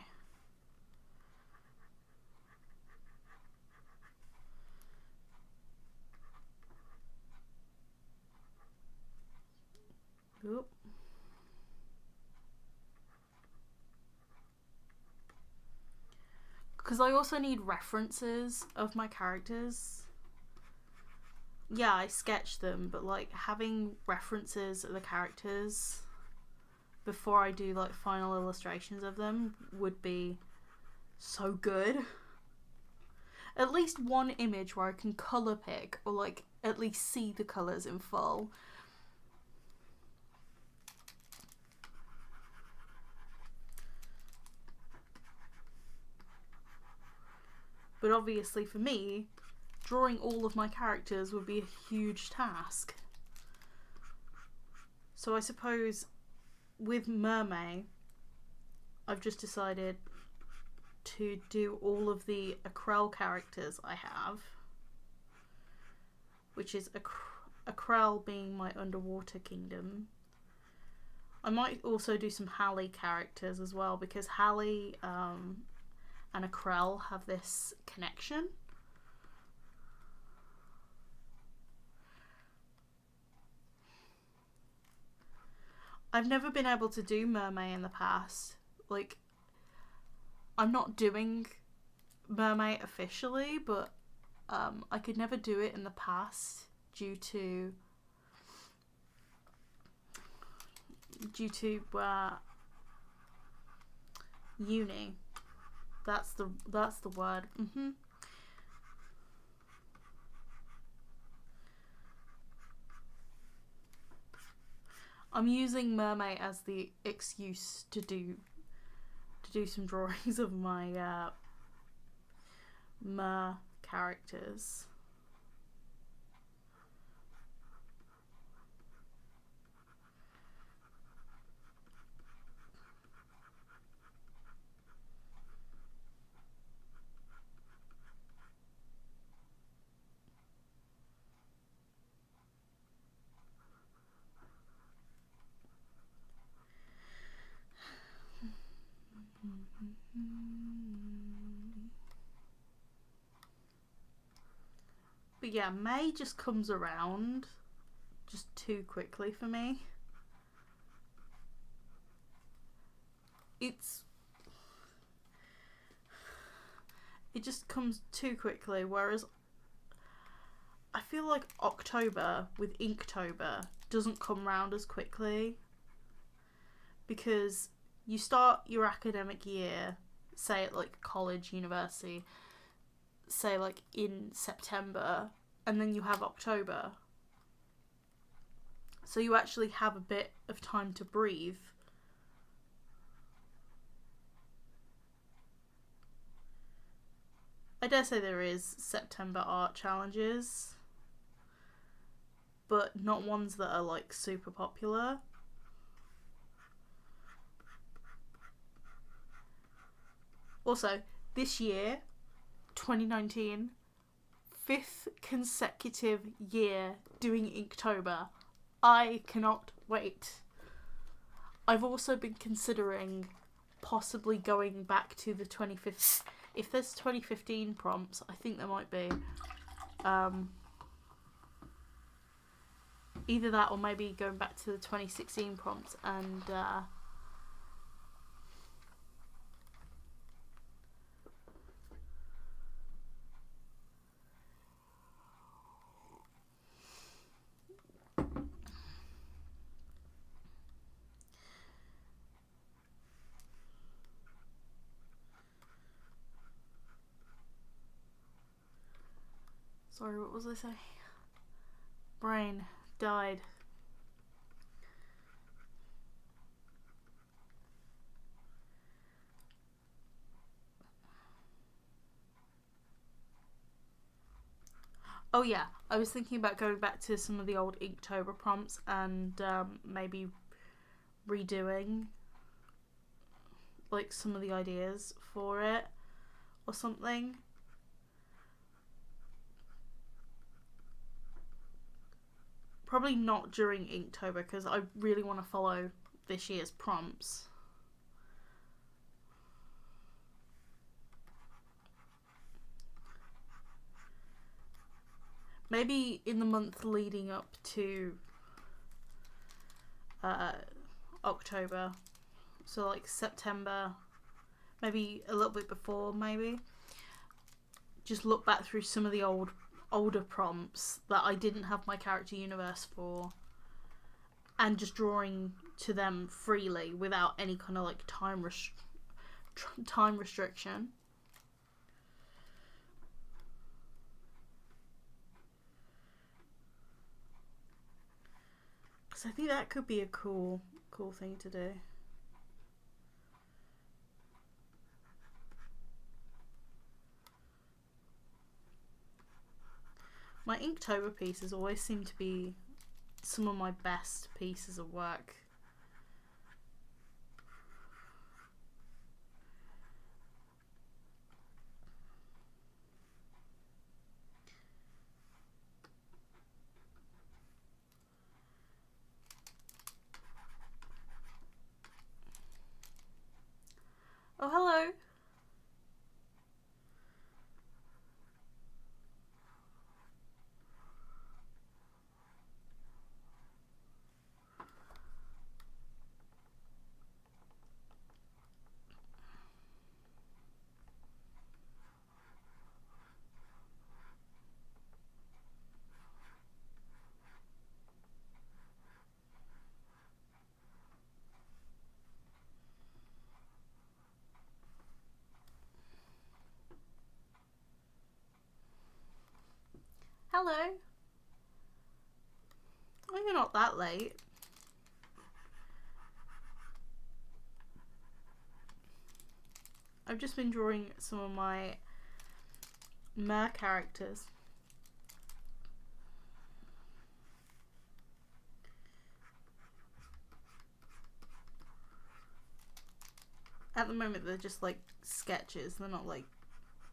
Oop. Because I also need references of my characters. Yeah, I sketch them, but like having references of the characters before I do like final illustrations of them would be so good. At least one image where I can colour pick or like at least see the colours in full. But obviously for me, drawing all of my characters would be a huge task. So I suppose with Mermay, I've just decided to do all of the Akrel characters I have, which is Akrel being my underwater kingdom. I might also do some Hallie characters as well, because Hallie and Akrel have this connection. I've never been able to do Mermay in the past. Like, I'm not doing Mermay officially, but I could never do it in the past due to uni. That's the word. I'm using Mermay as the excuse to do some drawings of my Mer characters. But yeah, May just comes around just too quickly for me. It just comes too quickly, whereas I feel like October with Inktober doesn't come round as quickly, because you start your academic year, say at like college, university, say like in September, and then you have October. So you actually have a bit of time to breathe. I dare say there is September art challenges, but not ones that are like super popular. Also, this year, 2019, 5th consecutive year doing Inktober. I cannot wait. I've also been considering possibly going back to the 2015. If there's 2015 prompts, I think there might be. Either that or maybe going back to the 2016 prompts and sorry, what was I saying? Brain died. Oh yeah, I was thinking about going back to some of the old Inktober prompts and maybe redoing like some of the ideas for it. or something. Probably not during Inktober because I really want to follow this year's prompts. Maybe in the month leading up to October. So like September, maybe a little bit before, maybe. Just look back through some of the older prompts that I didn't have my character universe for, and just drawing to them freely without any kind of like time restriction. Because I think that could be a cool thing to do. My Inktober pieces always seem to be some of my best pieces of work. Oh, hello. Hello. Oh, you're not that late. I've just been drawing some of my Mer characters. At the moment they're just like sketches, they're not like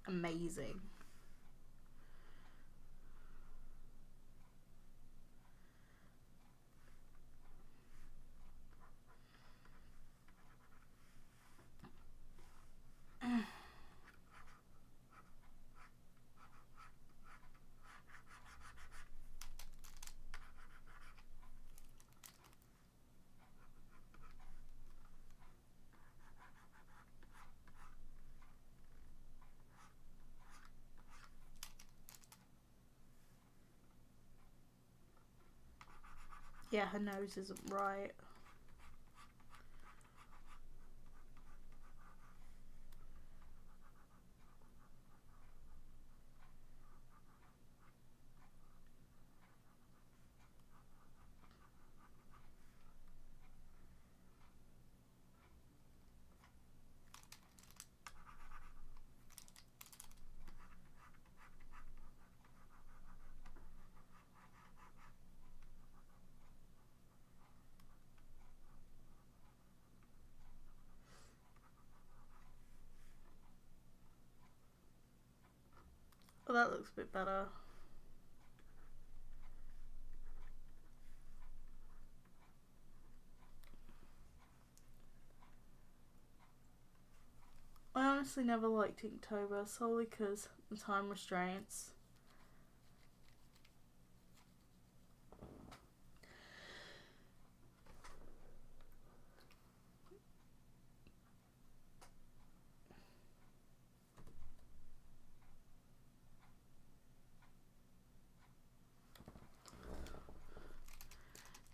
amazing. Yeah, her nose isn't right. Well, that looks a bit better. I honestly never liked Inktober solely because the time restraints.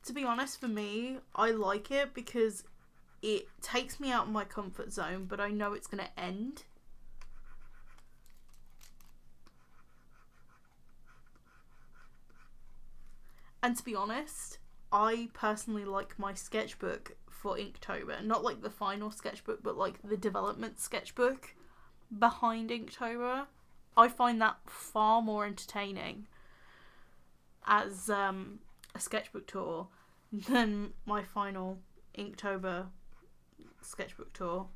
To be honest, for me, I like it because it takes me out of my comfort zone, but I know it's going to end. And to be honest, I personally like my sketchbook for Inktober. Not like the final sketchbook, but like the development sketchbook behind Inktober. I find that far more entertaining as a sketchbook tour than my final Inktober sketchbook tour.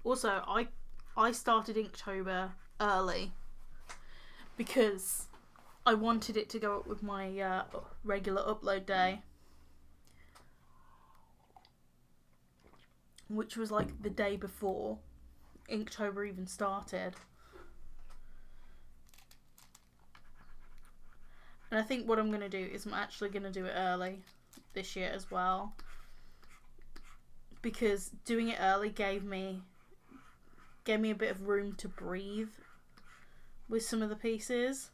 Also, I started Inktober early because I wanted it to go up with my regular upload day, which was like the day before Inktober even started. And I think what I'm going to do is I'm actually going to do it early this year as well, because doing it early gave me a bit of room to breathe with some of the pieces.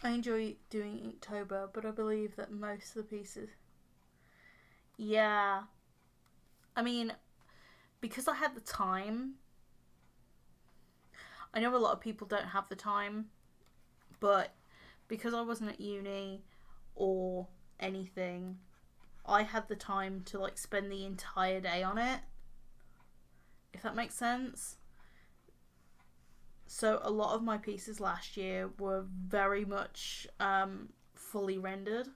I enjoy doing Inktober, but I believe that most of the pieces... Yeah. I mean, because I had the time... I know a lot of people don't have the time, but because I wasn't at uni or anything, I had the time to like spend the entire day on it, if that makes sense. So a lot of my pieces last year were very much fully rendered.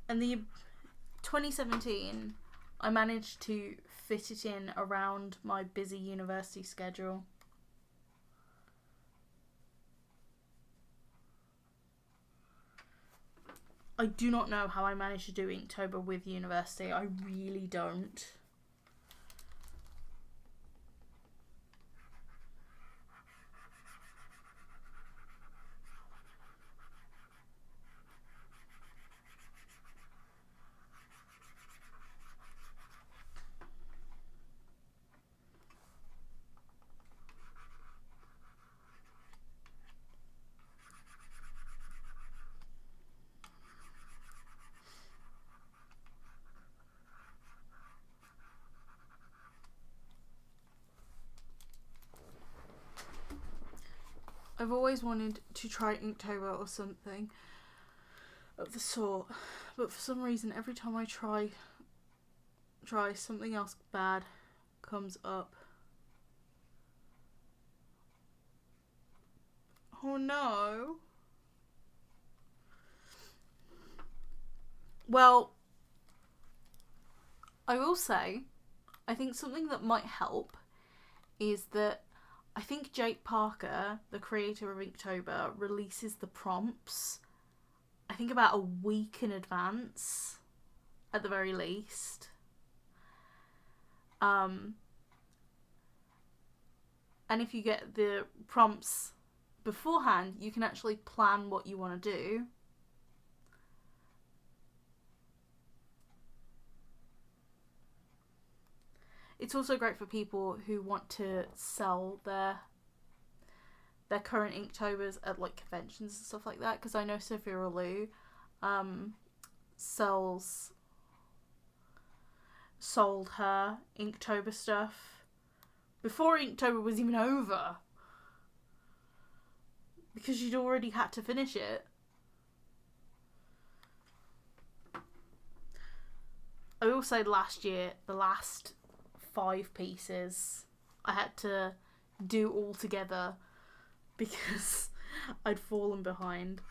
And the 2017, I managed to fit it in around my busy university schedule. I do not know how I managed to do Inktober with university. I really don't. I've always wanted to try Inktober or something of the sort, but for some reason every time I try something else bad comes up. Oh no. Well, I will say, I think something that might help is that I think Jake Parker, the creator of Inktober, releases the prompts, I think about a week in advance, at the very least. And if you get the prompts beforehand, you can actually plan what you want to do. It's also great for people who want to sell their current Inktober's at like conventions and stuff like that, because I know Sophia Lou sold her Inktober stuff before Inktober was even over, because she'd already had to finish it. I will say last year, the last 5 pieces I had to do all together because I'd fallen behind.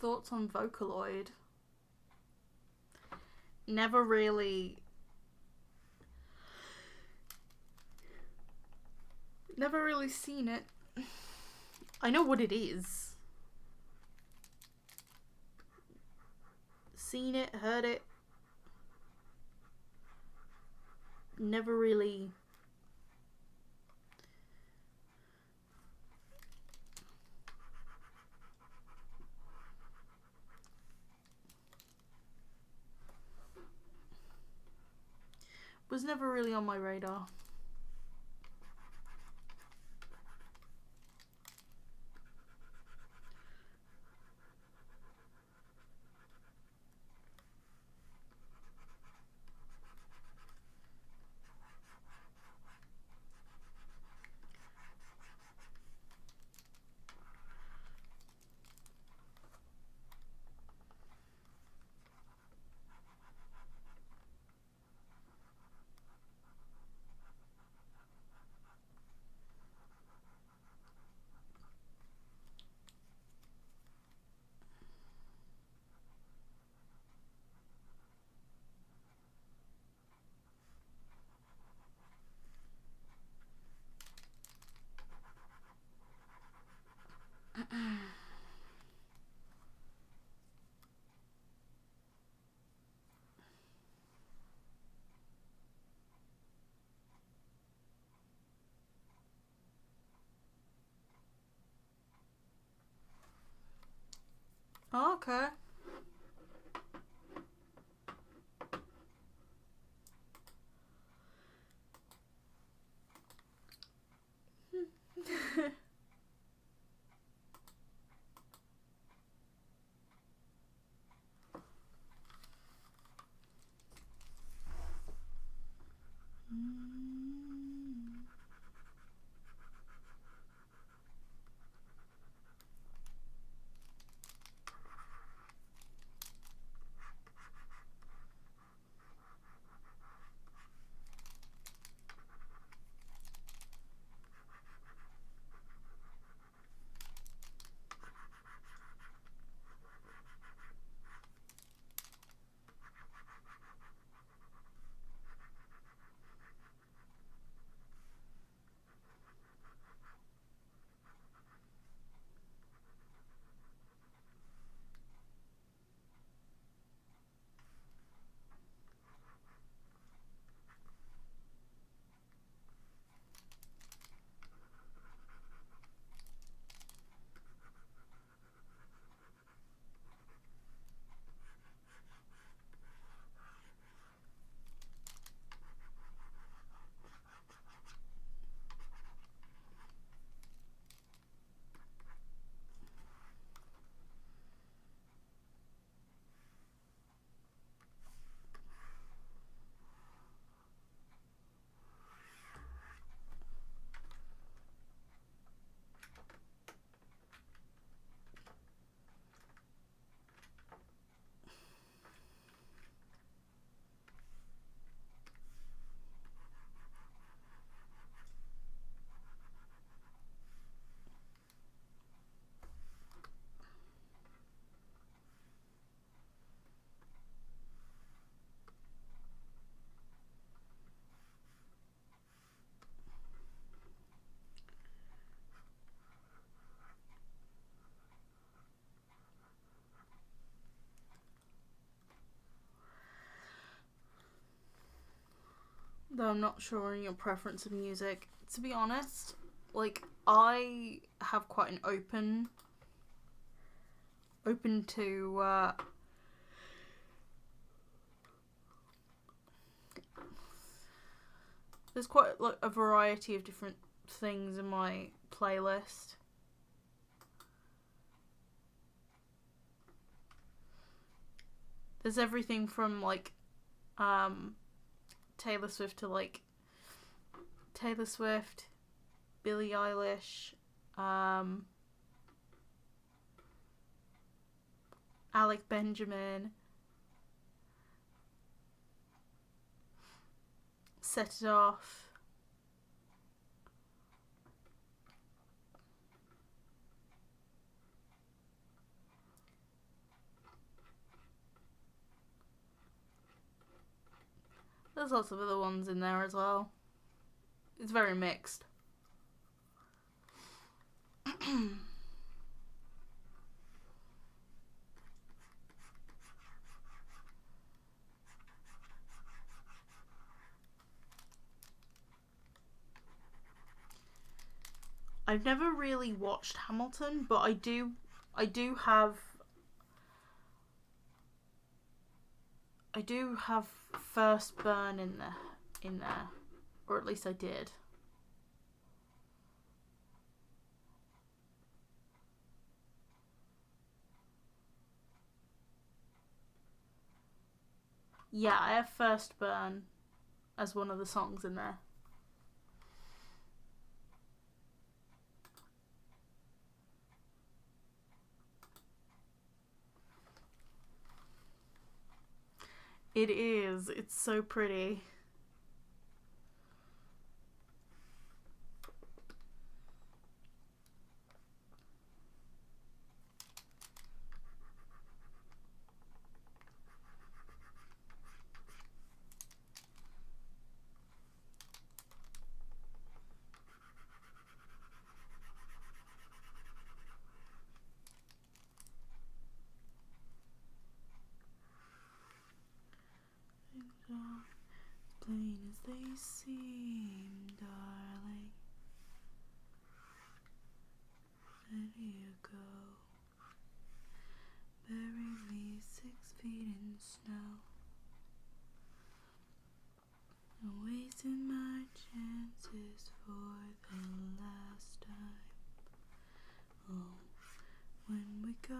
thoughts on Vocaloid? Never really seen it. I know what it is. Seen it, heard it. Never really was never really on my radar. Okay. Though I'm not sure on your preference of music. To be honest, like, I have quite an open to there's quite like a variety of different things in my playlist. There's everything from like Taylor Swift to like Taylor Swift, Billie Eilish, Alec Benjamin, Set It Off. There's lots of other ones in there as well. It's very mixed. I've never really watched Hamilton, but I do have First Burn in there, or at least I did. Yeah, I have First Burn as one of the songs in there. It is. It's so pretty. Plain as they seem, darling. Let you go. Bury me 6 feet in snow. I'm wasting my chances for the last time. Oh, when we go,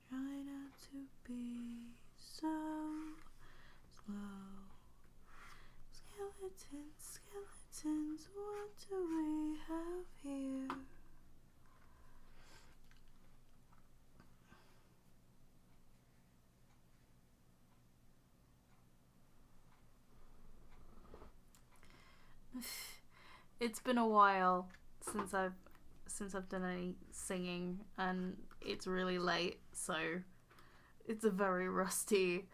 try not to be so slow. Skeletons, skeletons, what do we have here? It's been a while since I've done any singing, and it's really late, so it's a very rusty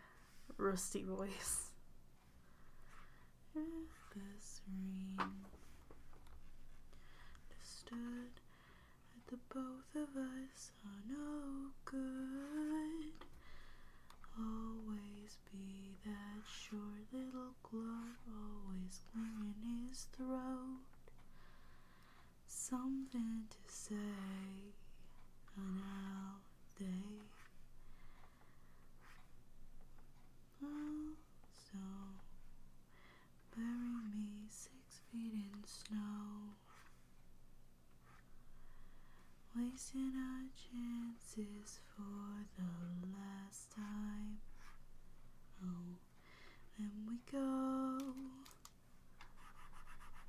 voice. The serene stood at the both of us are no good. Always be that short little glove, always clear in his throat. Something to say on our day. Oh, so bury me 6 feet in snow. Wasting our chances for the last time. Oh, then we go.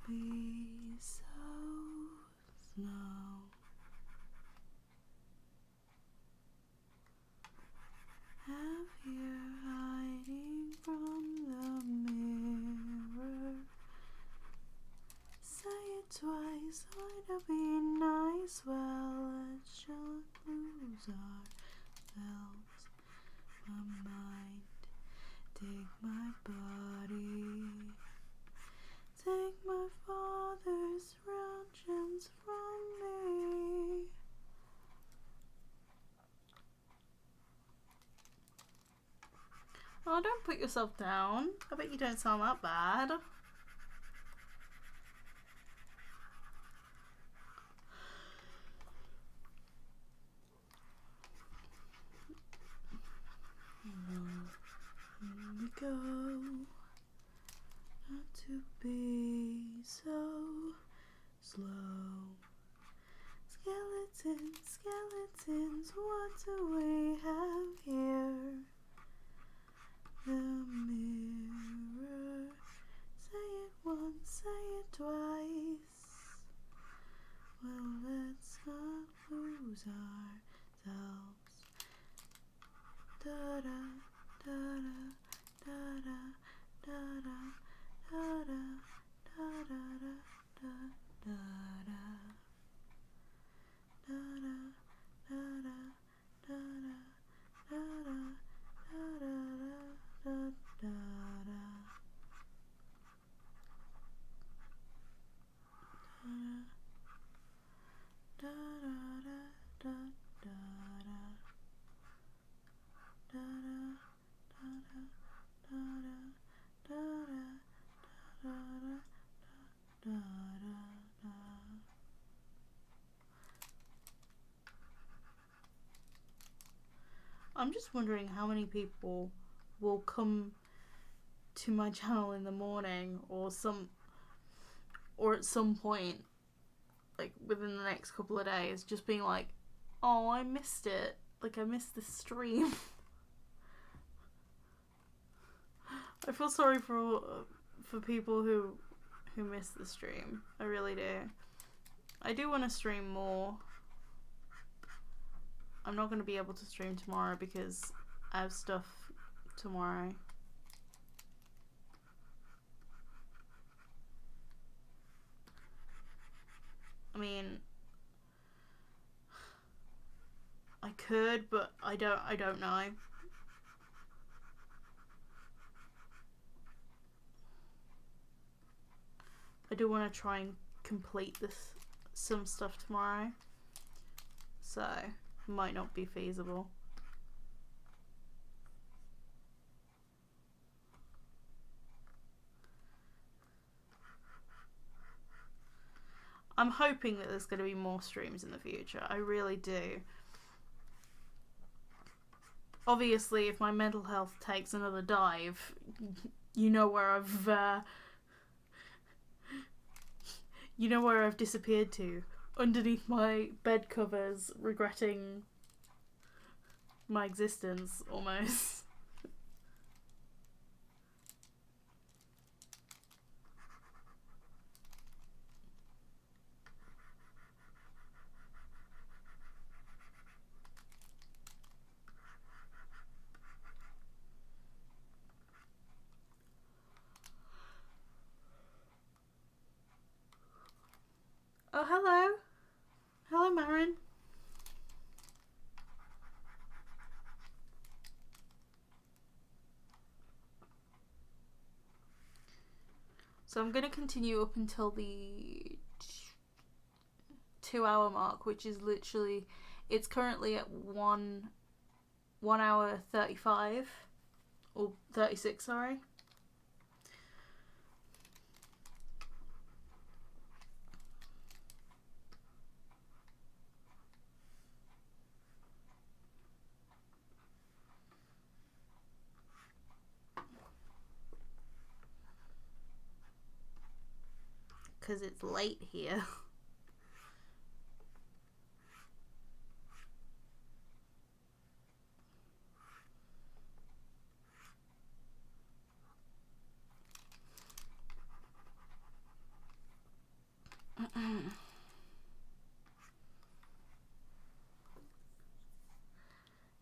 Be so slow. Have you hiding from the mirror? Say it twice, would it be nice? Well, let's just lose ourselves. My mind, take my body. Take my father's vengeance from me. Oh, don't put yourself down. I bet you don't sound that bad. Here we go. Not to be so slow. Skeletons, skeletons, what do we have here? The mirror. Say it once, say it twice. Well, let's not lose ourselves. Da da da da da da da da da da da da da da. Da da da da da da da da da da da da da. Da, da, da. I'm just wondering how many people will come to my channel in the morning or at some point, like within the next couple of days, just being like, oh, I missed it. Like, I missed the stream. I feel sorry for people who miss the stream. I really do. I do want to stream more. I'm not going to be able to stream tomorrow because I have stuff tomorrow. I mean, I could, but I don't know. I do want to try and complete some stuff tomorrow, so it might not be feasible. I'm hoping that there's going to be more streams in the future. I really do. Obviously, if my mental health takes another dive, you know where I've disappeared to, underneath my bed covers, regretting my existence almost. Oh, hello. Hello, Marin. So I'm going to continue up until the 2-hour mark, which is literally, it's currently at 1 hour 35, or 36, sorry. Because it's late here.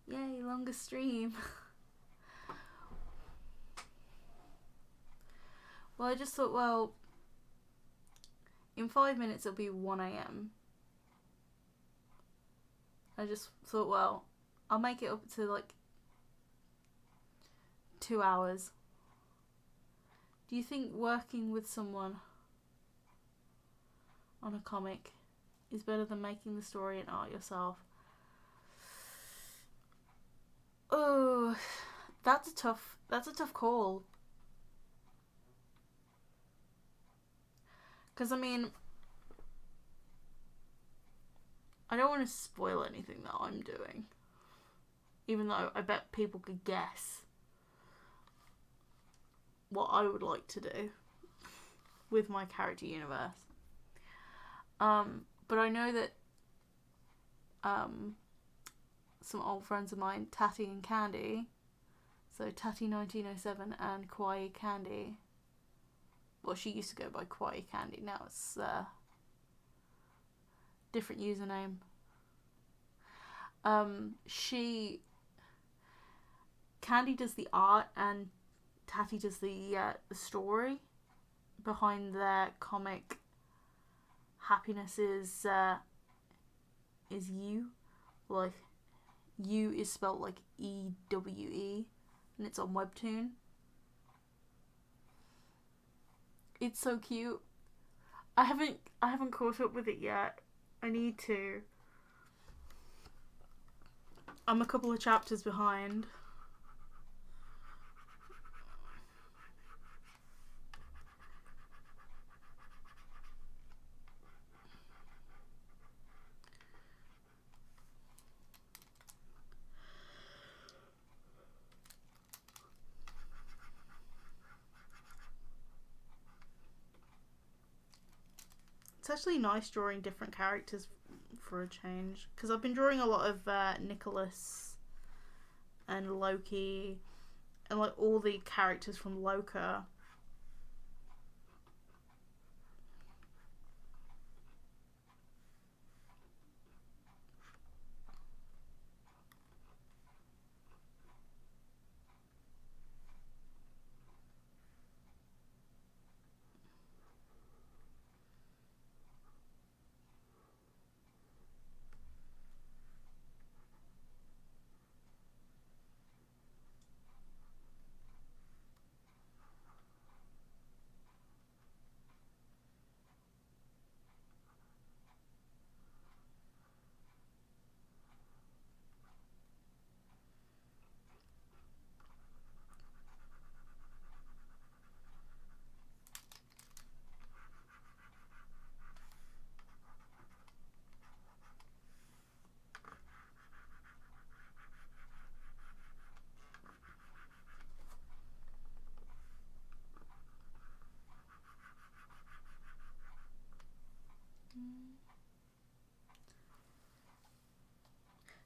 Yay, longest stream. Well, I just thought, well, in 5 minutes it'll be 1 AM. I just thought, well, I'll make it up to like 2 hours. Do you think working with someone on a comic is better than making the story and art yourself? Oh, that's a tough call. Because, I mean, I don't want to spoil anything that I'm doing. Even though I bet people could guess what I would like to do with my character universe. But I know that some old friends of mine, Tatty and Candy, so Tatty 1907 and Kawaii Candy, well, she used to go by Kawaii Candy, now it's different username. Candy does the art and Tatty does the story behind their comic. Happiness is you, like U is spelled like EWE, and it's on Webtoon. It's so cute. I haven't caught up with it yet. I need to. I'm a couple of chapters behind. It's actually nice drawing different characters for a change, because I've been drawing a lot of Nicholas and Loki and like all the characters from Loka.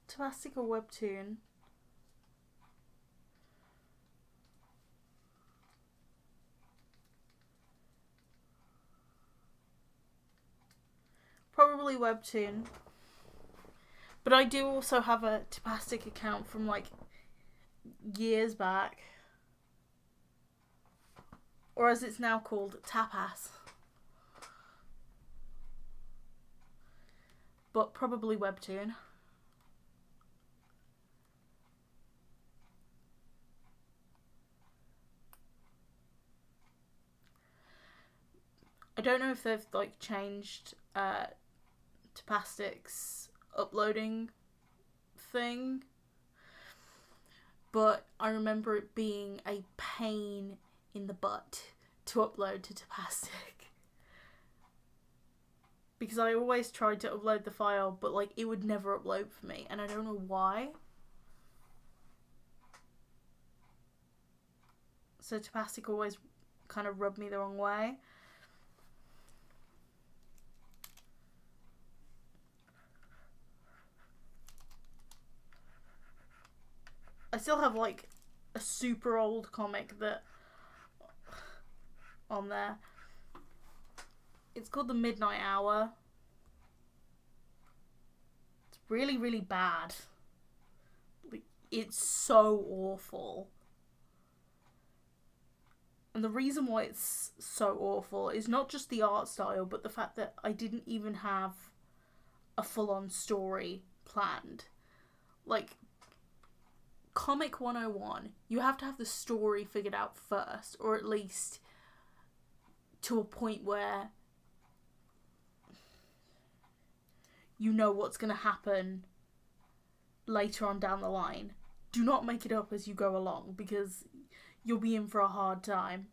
Tapastic or webtoon? Probably webtoon. But I do also have a Tapastic account from like years back. Or as it's now called, Tapas. But probably webtoon. I don't know if they've like changed Tapastic's uploading thing, but I remember it being a pain in the butt to upload to Tapastic, because I always tried to upload the file, but like it would never upload for me, and I don't know why. So Tapastic always kind of rubbed me the wrong way. I still have like a super old comic that on there. It's called The Midnight Hour. It's really, really bad. Like, it's so awful. And the reason why it's so awful is not just the art style, but the fact that I didn't even have a full-on story planned. Like, Comic 101, you have to have the story figured out first, or at least to a point where you know what's going to happen later on down the line. Do not make it up as you go along, because you'll be in for a hard time.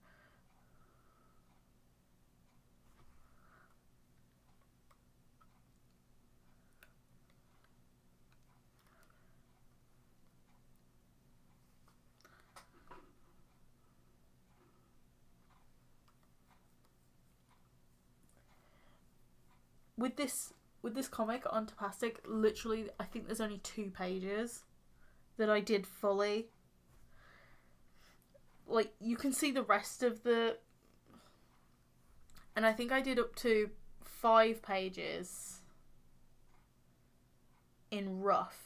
With this comic on Tapastic, literally, I think there's only 2 pages that I did fully. Like, you can see the rest of the... And I think I did up to 5 pages in rough.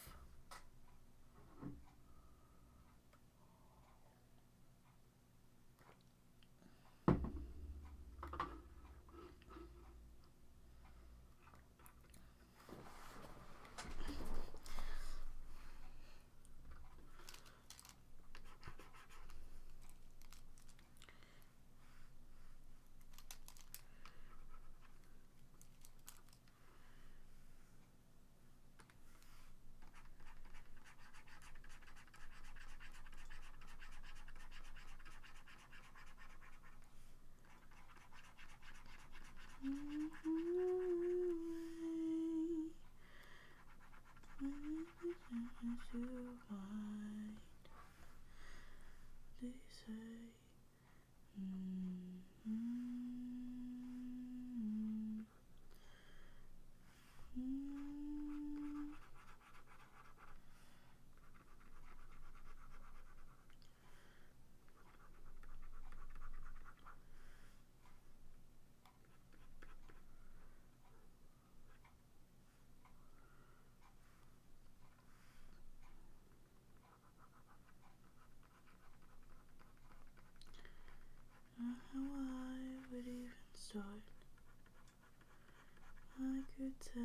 I could tell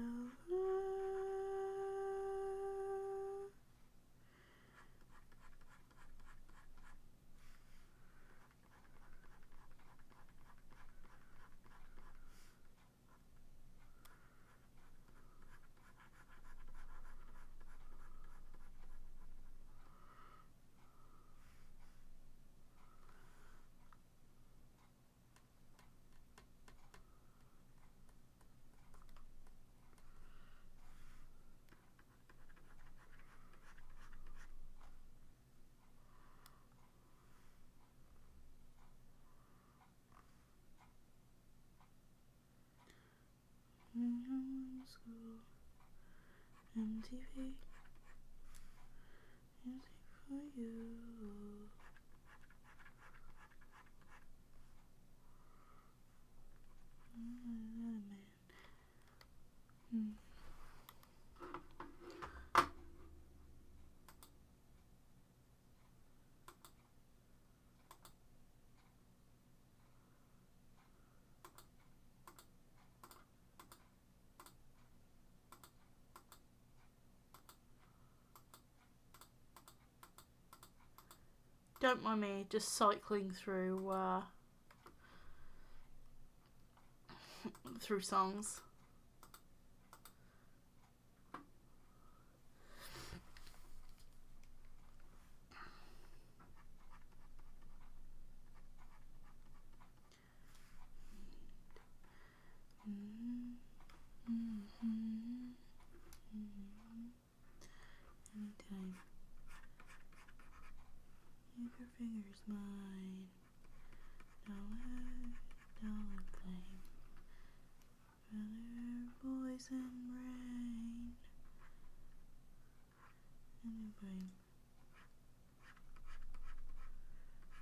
her. School, MTV, music for you. Don't mind me just cycling through through songs. Anytime. Leave your fingers mine. Dollar claim. Brother, boys and rain. And you bring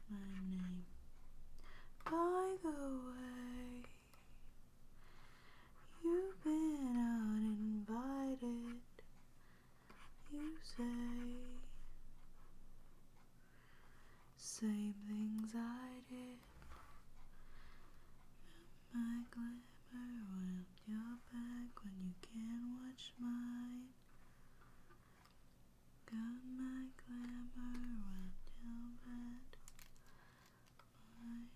my name. By the way, you've been uninvited. You say same things I did. My glamour went your back when you can't watch mine. Got my glamour went your back. Mine.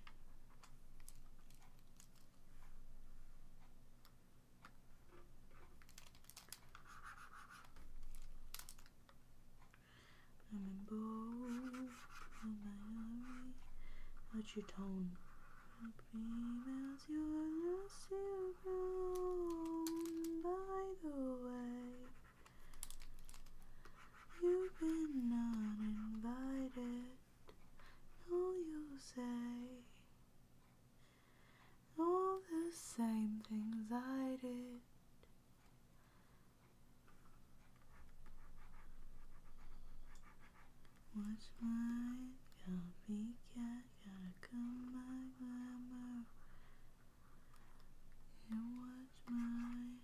I'm in bold, on my army. What's your tone? Females, you're lost, you're grown. By the way, you've been uninvited. All you say, all the same things I did. Watch my copycat, gotta come my glamour. You watch mine.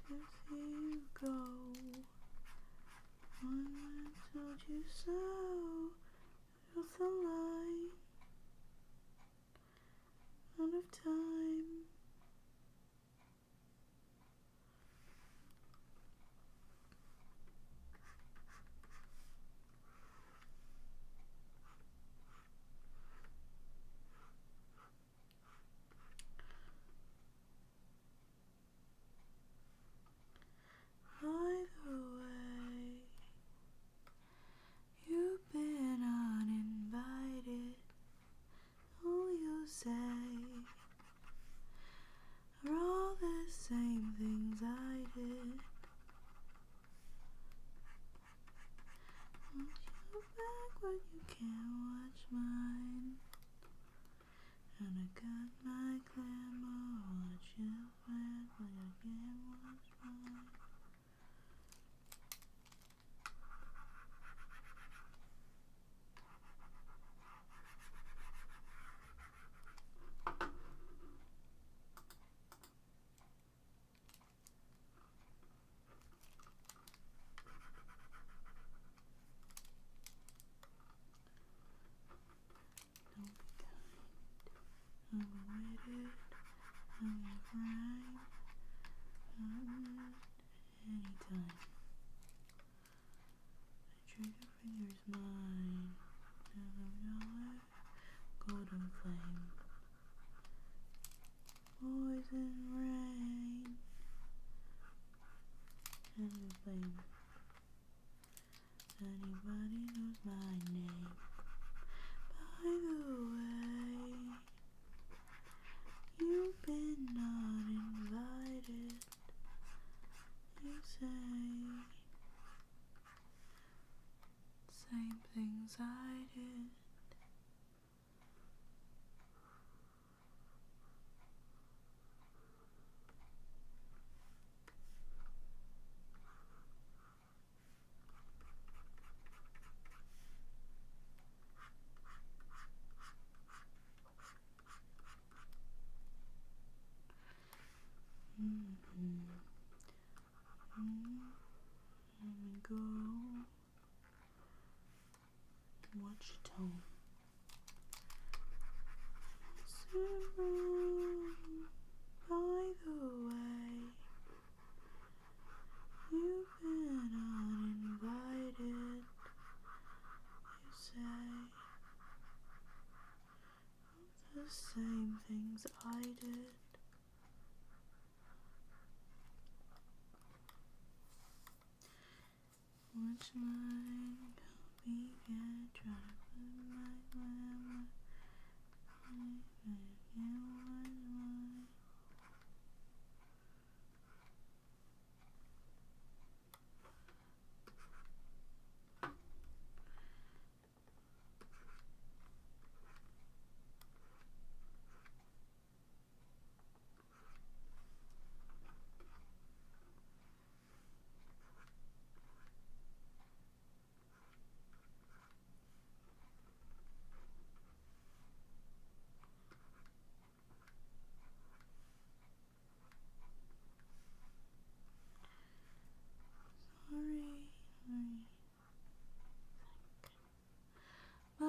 Just here you go. One man told you so. You're the line. Out of time. By the way, you've been uninvited. All you say are all the same things I did. Watch your back when you can't watch mine. And I got my glamour. Watch your back when you can't watch mine. Anytime. Trigger finger's mine. Golden flame. Poison rain. And flame. Anybody knows my name. By the way, you've been not invited. You say same things I did. Let me go. Watch your tone. By the way, you've been uninvited. You say the same things I did. Which might began trying to put my glamour. By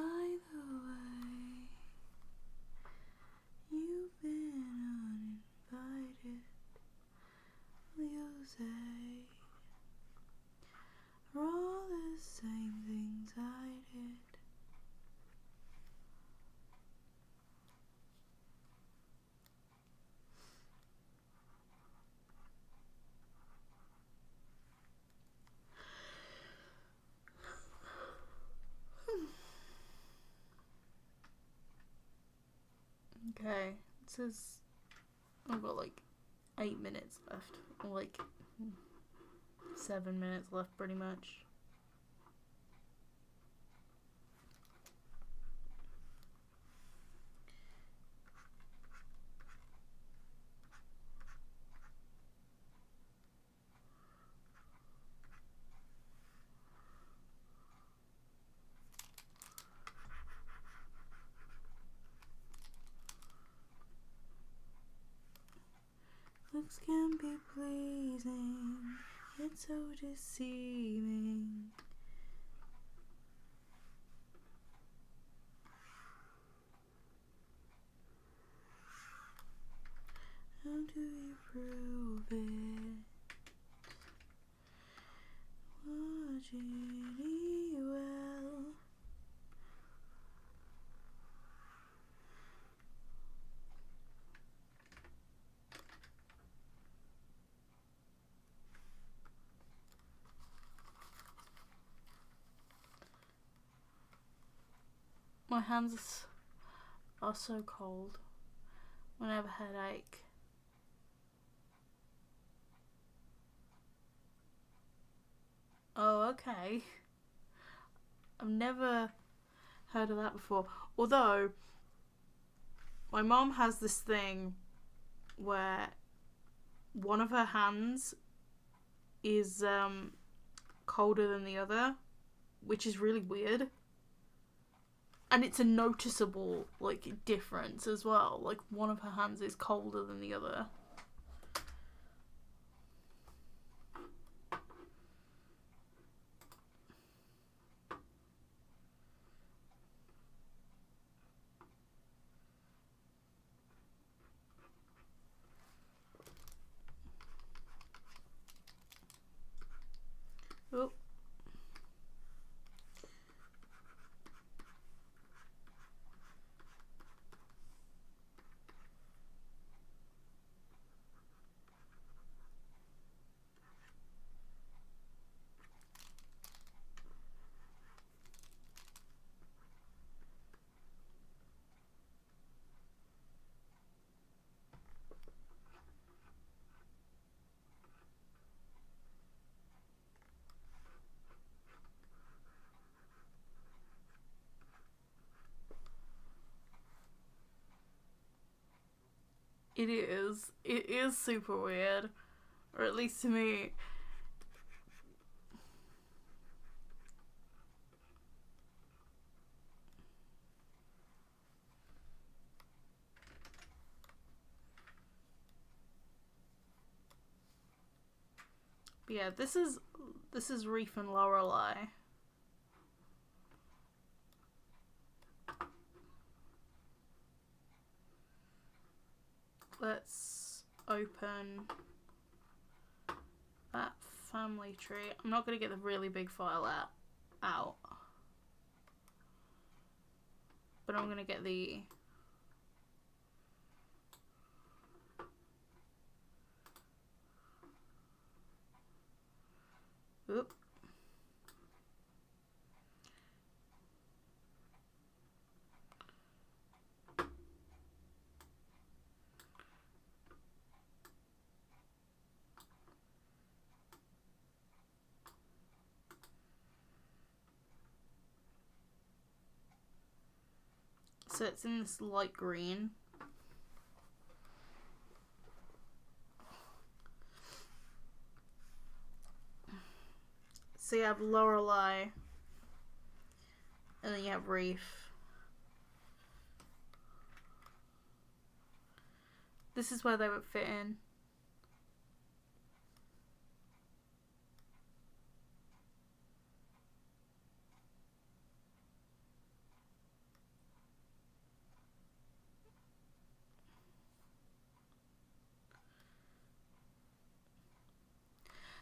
the way, you've been uninvited. You say all the same things I did. Okay, it says I've got like 8 minutes left, or like 7 minutes left pretty much. Looks can be pleasing, it's so deceiving. How do you prove it? Watch it well. My hands are so cold when I have a headache. Oh, okay. I've never heard of that before. Although, my mom has this thing where one of her hands is colder than the other, which is really weird. And it's a noticeable, like, difference as well. Like, one of her hands is colder than the other. It is. It is super weird. Or at least to me. But yeah, this is Reef and Lorelei. Let's open that family tree. I'm not going to get the really big file out. But I'm going to get the... Oop. So it's in this light green. So you have Lorelei, and then you have Reef. This is where they would fit in.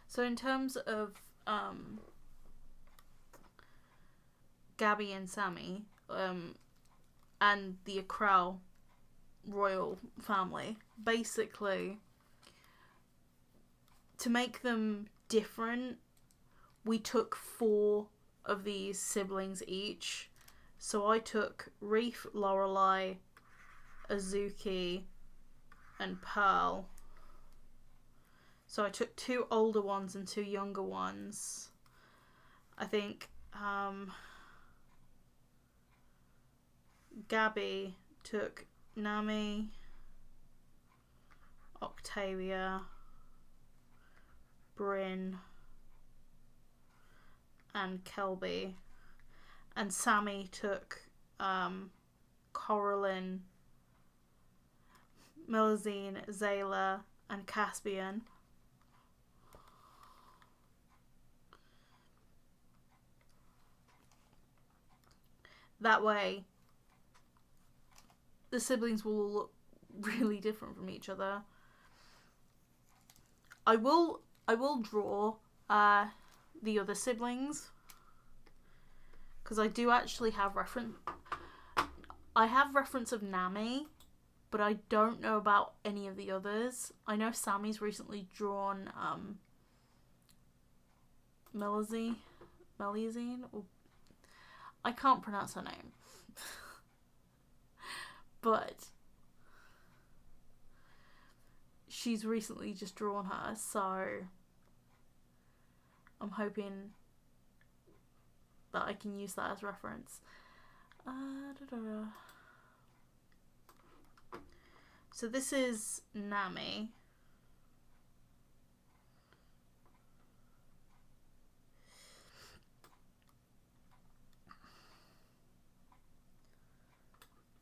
So in terms of Gabby and Sammy, and the Akral royal family, basically, to make them different, we took 4 of these siblings each. So I took Reef, Lorelei, Azuki, and Pearl. So I took 2 older ones and 2 younger ones. I think Gabby took Nami, Octavia, Bryn, and Kelby. And Sammy took Coraline, Melusine, Zayla, and Caspian. That way, the siblings will all look really different from each other. I will draw the other siblings, because I do actually have reference. I have reference of Nami, but I don't know about any of the others. I know Sammy's recently drawn Melusine. I can't pronounce her name. But she's recently just drawn her, so I'm hoping that I can use that as reference. So this is Nami.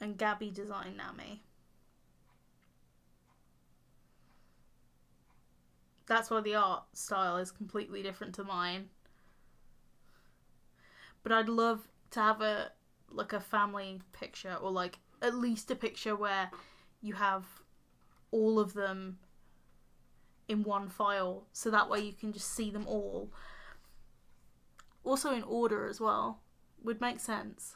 And Gabby designed Nami. That's why the art style is completely different to mine. But I'd love to have a family picture, or like at least a picture where you have all of them in one file, so that way you can just see them all. Also in order as well. Would make sense.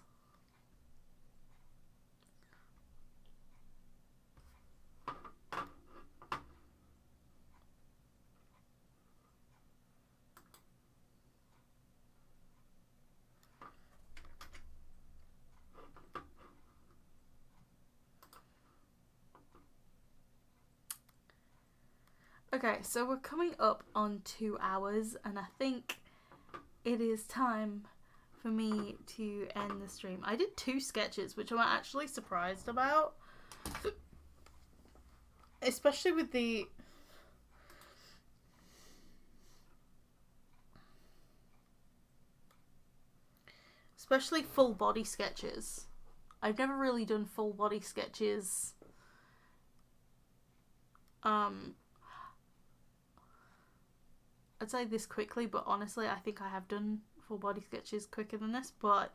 Okay, so we're coming up on 2 hours, and I think it is time for me to end the stream. I did 2 sketches, which I'm actually surprised about. especially with the... especially full body sketches. I've never really done full body sketches. I'd say this quickly, but honestly, I think I have done full body sketches quicker than this, but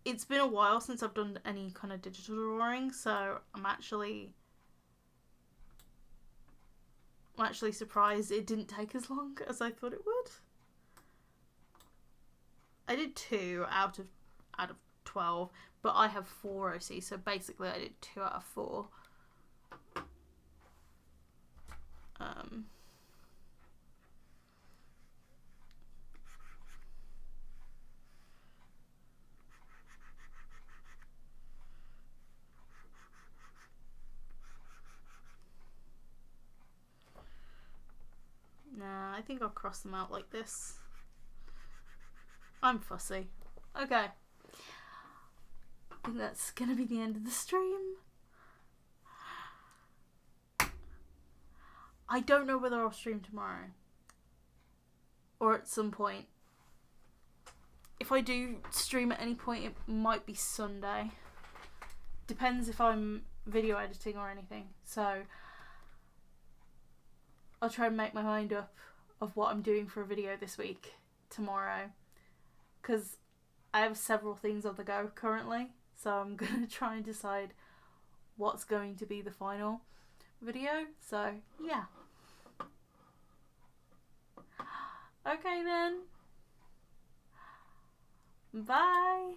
it's been a while since I've done any kind of digital drawing, so I'm actually surprised it didn't take as long as I thought it would. I did 2 out of 12, but I have 4 OC, so basically I did 2 out of 4. Nah, I think I'll cross them out like this. I'm fussy. Okay. I think that's gonna be the end of the stream. I don't know whether I'll stream tomorrow. Or at some point. If I do stream at any point, it might be Sunday. Depends if I'm video editing or anything. So I'll try and make my mind up of what I'm doing for a video this week, tomorrow. Because I have several things on the go currently. So I'm going to try and decide what's going to be the final video. So, yeah. Okay then. Bye.